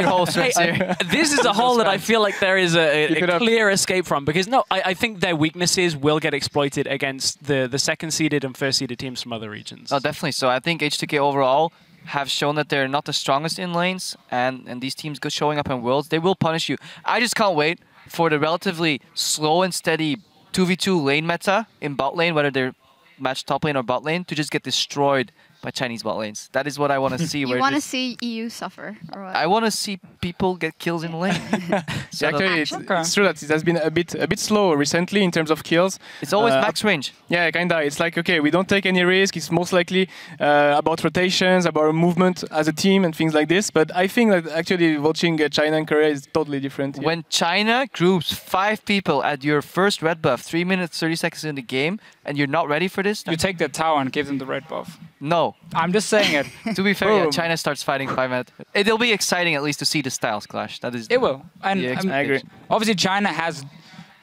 this is a hole that I feel like there is a clear escape from, because I think their weaknesses will get exploited against the second seeded and first seeded teams from other regions. Oh, definitely. So I think H2K overall have shown that they're not the strongest in lanes, and these teams go showing up in Worlds, they will punish you. I just can't wait for the relatively slow and steady 2v2 lane meta in bot lane, whether they're matched top lane or bot lane, to just get destroyed by Chinese bot lanes. That is what I want to see. You want to see EU suffer, or what? I want to see people get kills in lane. Actually, it's true that it has been a bit slow recently in terms of kills. It's always max range. Yeah, kinda. It's like, okay, we don't take any risk. It's most likely about rotations, about movement as a team and things like this. But I think that actually watching China and Korea is totally different. When China groups 5 people at your first red buff, 3 minutes, 30 seconds in the game, and you're not ready for this, you take the tower and give them the red buff. No. I'm just saying it. To be fair, yeah, China starts fighting 5 minutes. It'll be exciting at least to see the styles clash. That is. It will. And I agree. Obviously, China has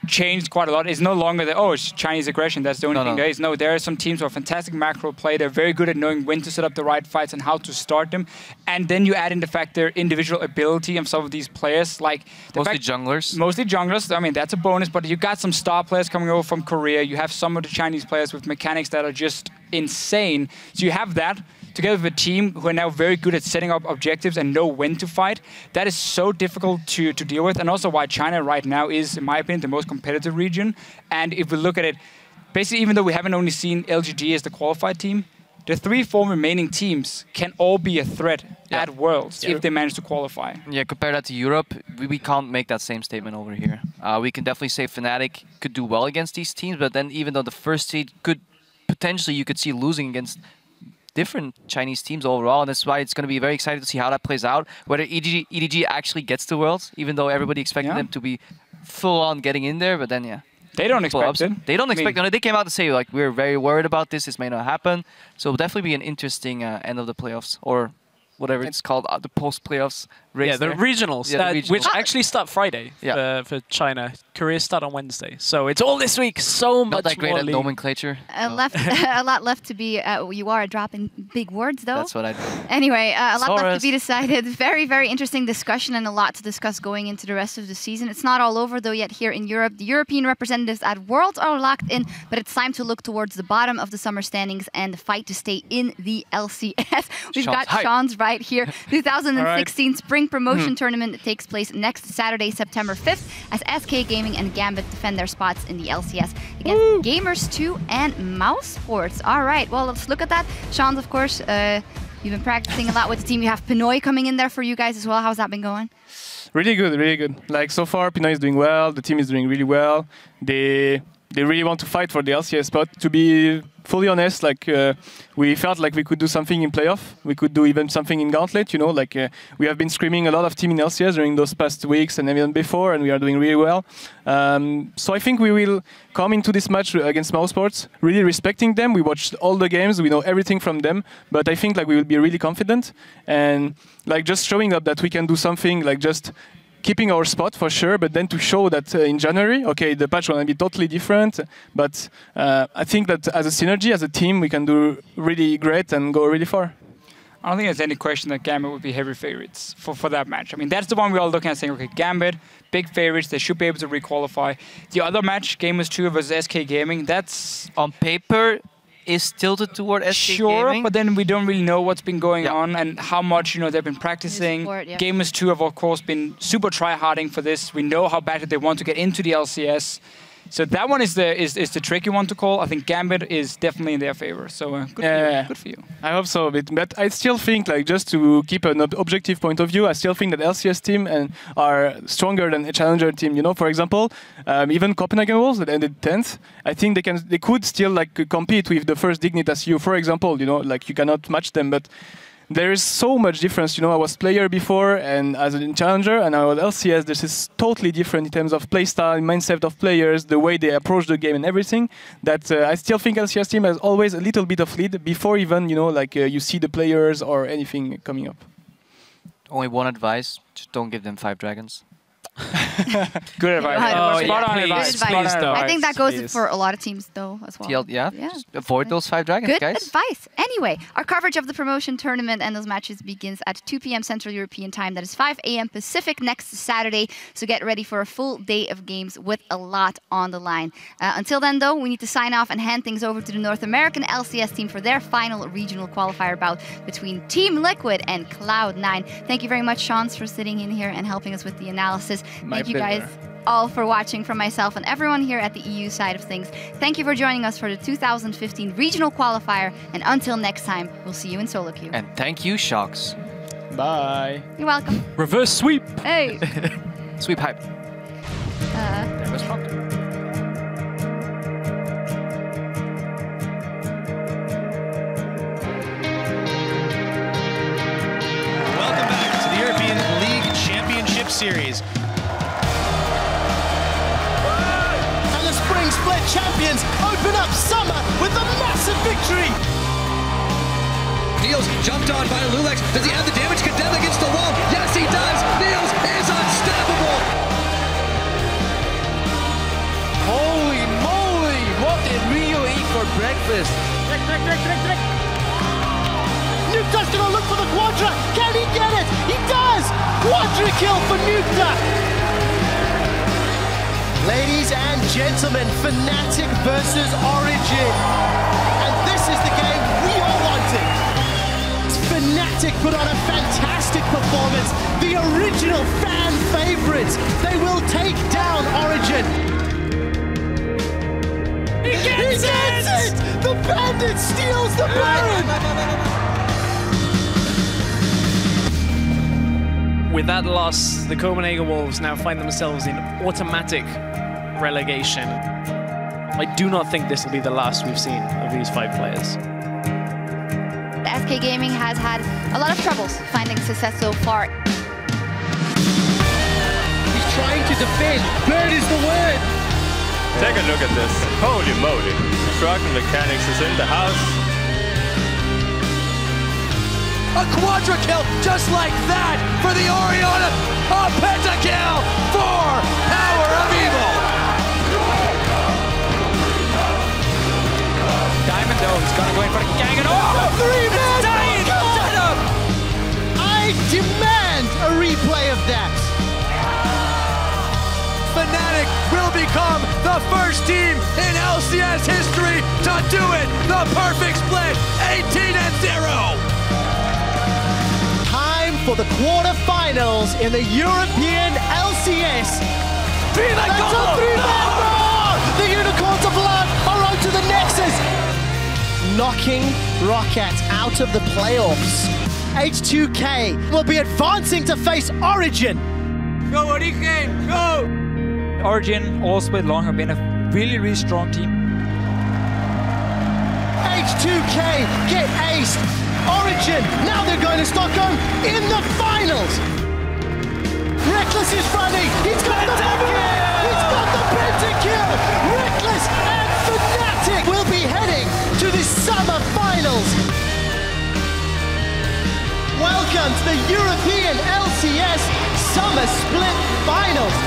changed quite a lot. It's no longer the, it's Chinese aggression. That's the only thing there is. No, there are some teams who are fantastic macro play. They're very good at knowing when to set up the right fights and how to start them. And then you add in the fact their individual ability of some of these players. Like mostly junglers. Mostly junglers. I mean, that's a bonus. But you got some star players coming over from Korea. You have some of the Chinese players with mechanics that are just insane. So you have that together with a team who are now very good at setting up objectives and know when to fight. That is so difficult to deal with, and also why China right now is, in my opinion, the most competitive region. And if we look at it, basically, even though we haven't only seen LGG as the qualified team, the 3-4 remaining teams can all be a threat at Worlds if they manage to qualify. Yeah, compare that to Europe, we can't make that same statement over here. We can definitely say Fnatic could do well against these teams, but then even though the first seed could potentially, you could see losing against different Chinese teams overall, and that's why it's going to be very exciting to see how that plays out, whether EDG actually gets to Worlds, even though everybody expected them to be full-on getting in there, but then, they don't expect it. They don't expect it. They came out to say, like, we're very worried about this, this may not happen, so it'll definitely be an interesting end of the playoffs, or whatever it's called, the post-playoffs race. Yeah, the regionals, which actually start Friday for China. Korea start on Wednesday. So it's all this week. So not much that great more at nomenclature. A lot left to be. You are dropping big words, though. That's what I do. Anyway, a lot left to be decided. Very, very interesting discussion and a lot to discuss going into the rest of the season. It's not all over, though, yet here in Europe. The European representatives at Worlds are locked in, but it's time to look towards the bottom of the summer standings and the fight to stay in the LCS. We've got Sean's right here. 2016 Spring Promotion Tournament that takes place next Saturday, September 5th, as SK Gaming and Gambit defend their spots in the LCS against Gamers 2 and Mousesports. All right, well, let's look at that. Sean's, of course, you've been practicing a lot with the team. You have Pinoy coming in there for you guys as well. How's that been going? Really good, really good. Like, so far, Pinoy is doing well. The team is doing really well. They really want to fight for the LCS spot. To be fully honest, like we felt like we could do something in playoff. We could do even something in Gauntlet. You know, like we have been screaming a lot of team in LCS during those past weeks and even before, and we are doing really well. So I think we will come into this match against Mousesports really respecting them. We watched all the games. We know everything from them. But I think like we will be really confident and like just showing up that we can do something, like just keeping our spot for sure, but then to show that in January, okay, the patch will be totally different, but I think that as a synergy, as a team, we can do really great and go really far. I don't think there's any question that Gambit would be heavy favorites for that match. I mean, that's the one we're all looking at saying, okay, Gambit, big favorites, they should be able to requalify. The other match, Gamers 2 versus SK Gaming, that's on paper is tilted toward SK Gaming. But then we don't really know what's been going on and how much they've been practicing. Gamers 2 have, of course, been super try-harding for this. We know how badly they want to get into the LCS. So that one is the tricky one to call. I think Gambit is definitely in their favor. So good for you. I hope so. But I still think, like, just to keep an objective point of view, I still think that LCS team are stronger than a challenger team. You know, for example, even Copenhagen Wolves that ended 10th, I think they could still like compete with the first Dignitas U, for example. You know, like you cannot match them, but there is so much difference. You know, I was player before and as a challenger, and I was LCS. This is totally different in terms of playstyle, mindset of players, the way they approach the game and everything. That I still think LCS team has always a little bit of lead before even, you know, like you see the players or anything coming up. Only one advice, just don't give them 5 dragons. Good advice. Spot on advice. I think that goes for a lot of teams, though, as well. Just avoid those 5 dragons, Good guys. advice. Anyway, our coverage of the promotion tournament and those matches begins at 2 p.m. Central European Time. That is 5 a.m. Pacific next Saturday. So get ready for a full day of games with a lot on the line. Until then, though, we need to sign off and hand things over to the North American LCS team for their final regional qualifier bout between Team Liquid and Cloud9. Thank you very much, Sean, for sitting in here and helping us with the analysis. Thank you guys all for watching, from myself and everyone here at the EU side of things. Thank you for joining us for the 2015 Regional Qualifier, and until next time, we'll see you in solo queue. And thank you, Shocks. Bye. You're welcome. Reverse sweep. Hey. Sweep hype. There was Shock. Welcome back to the European League Championship Series. Spring Split champions open up summer with a massive victory. Niels jumped on by Lulex. Does he have the damage? Condemned against the wall. Yes, he does. Niels is unstoppable. Holy moly! What did Rio eat for breakfast? Nukta's gonna look for the Quadra. Can he get it? He does! Quadra kill for Nukta. Ladies and gentlemen, Fnatic versus Origen. And this is the game we all wanted. Fnatic put on a fantastic performance. The original fan favorites. They will take down Origen. He gets it! The Bandit steals the Baron! With that loss, the Copenhagen Wolves now find themselves in automatic relegation. I do not think this will be the last we've seen of these 5 players. The SK Gaming has had a lot of troubles finding success so far. He's trying to defend. Bird is the word. Take a look at this. Holy moly. Struggle Mechanics is in the house. A quadra kill just like that for the Oriana. A pentakill for Power of Evil. Diamond though, he's gonna go in for the gang and Three-man setup! I demand a replay of that. Fnatic will become the first team in LCS history to do it. The perfect split, 18-0. Time for the quarterfinals in the European LCS. That's a 3-man war! The Unicorns of Blood are on to the Nexus. Knocking Rocket out of the playoffs. H2K will be advancing to face Origen. Go Origen, go! Origen all split long have been a really, really strong team. H2K get aced. Origen, now they're going to Stockholm in the finals. Reckless is running. He's got the pentakill. He's got the pentakill. Reckless and Fnatic will be heading to the summer finals. Welcome to the European LCS Summer Split Finals.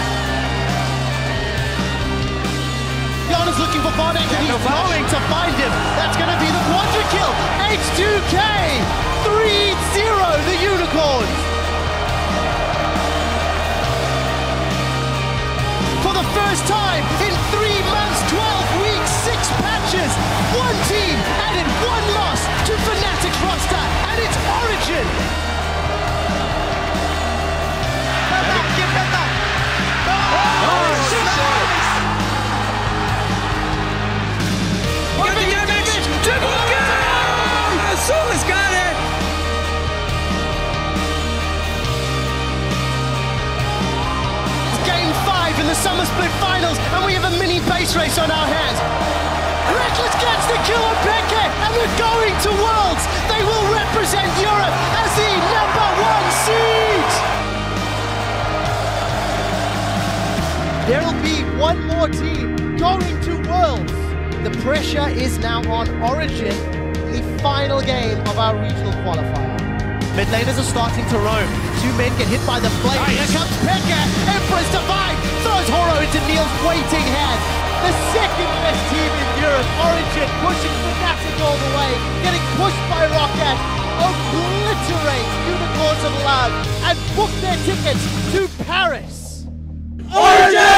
Jan is looking for Bartek and he's going to find him. That's going to be the quadra kill. H2K 3-0 the Unicorns. For the first time in 3 months, 12 weeks, 6 patches, one team added 1 loss to Fnatic's roster, and it's Origen. Soul's got it! Game 5 in the Summer Split Finals, and we have a mini base race on our hands. Reckless gets the kill on Peke, and we're going to Worlds. They will represent Europe as the #1 seed. There'll be one more team going to Worlds. The pressure is now on Origen. The final game of our regional qualifier. Mid laners are starting to roam. 2 men get hit by the flame. Here comes Pekka. Empress Divine throws Horo into Neil's waiting hand. The second best team in Europe. Origen pushing Fnatic all the way. Getting pushed by Rocket. Obliterate Unicorns of Love and book their tickets to Paris. Origen!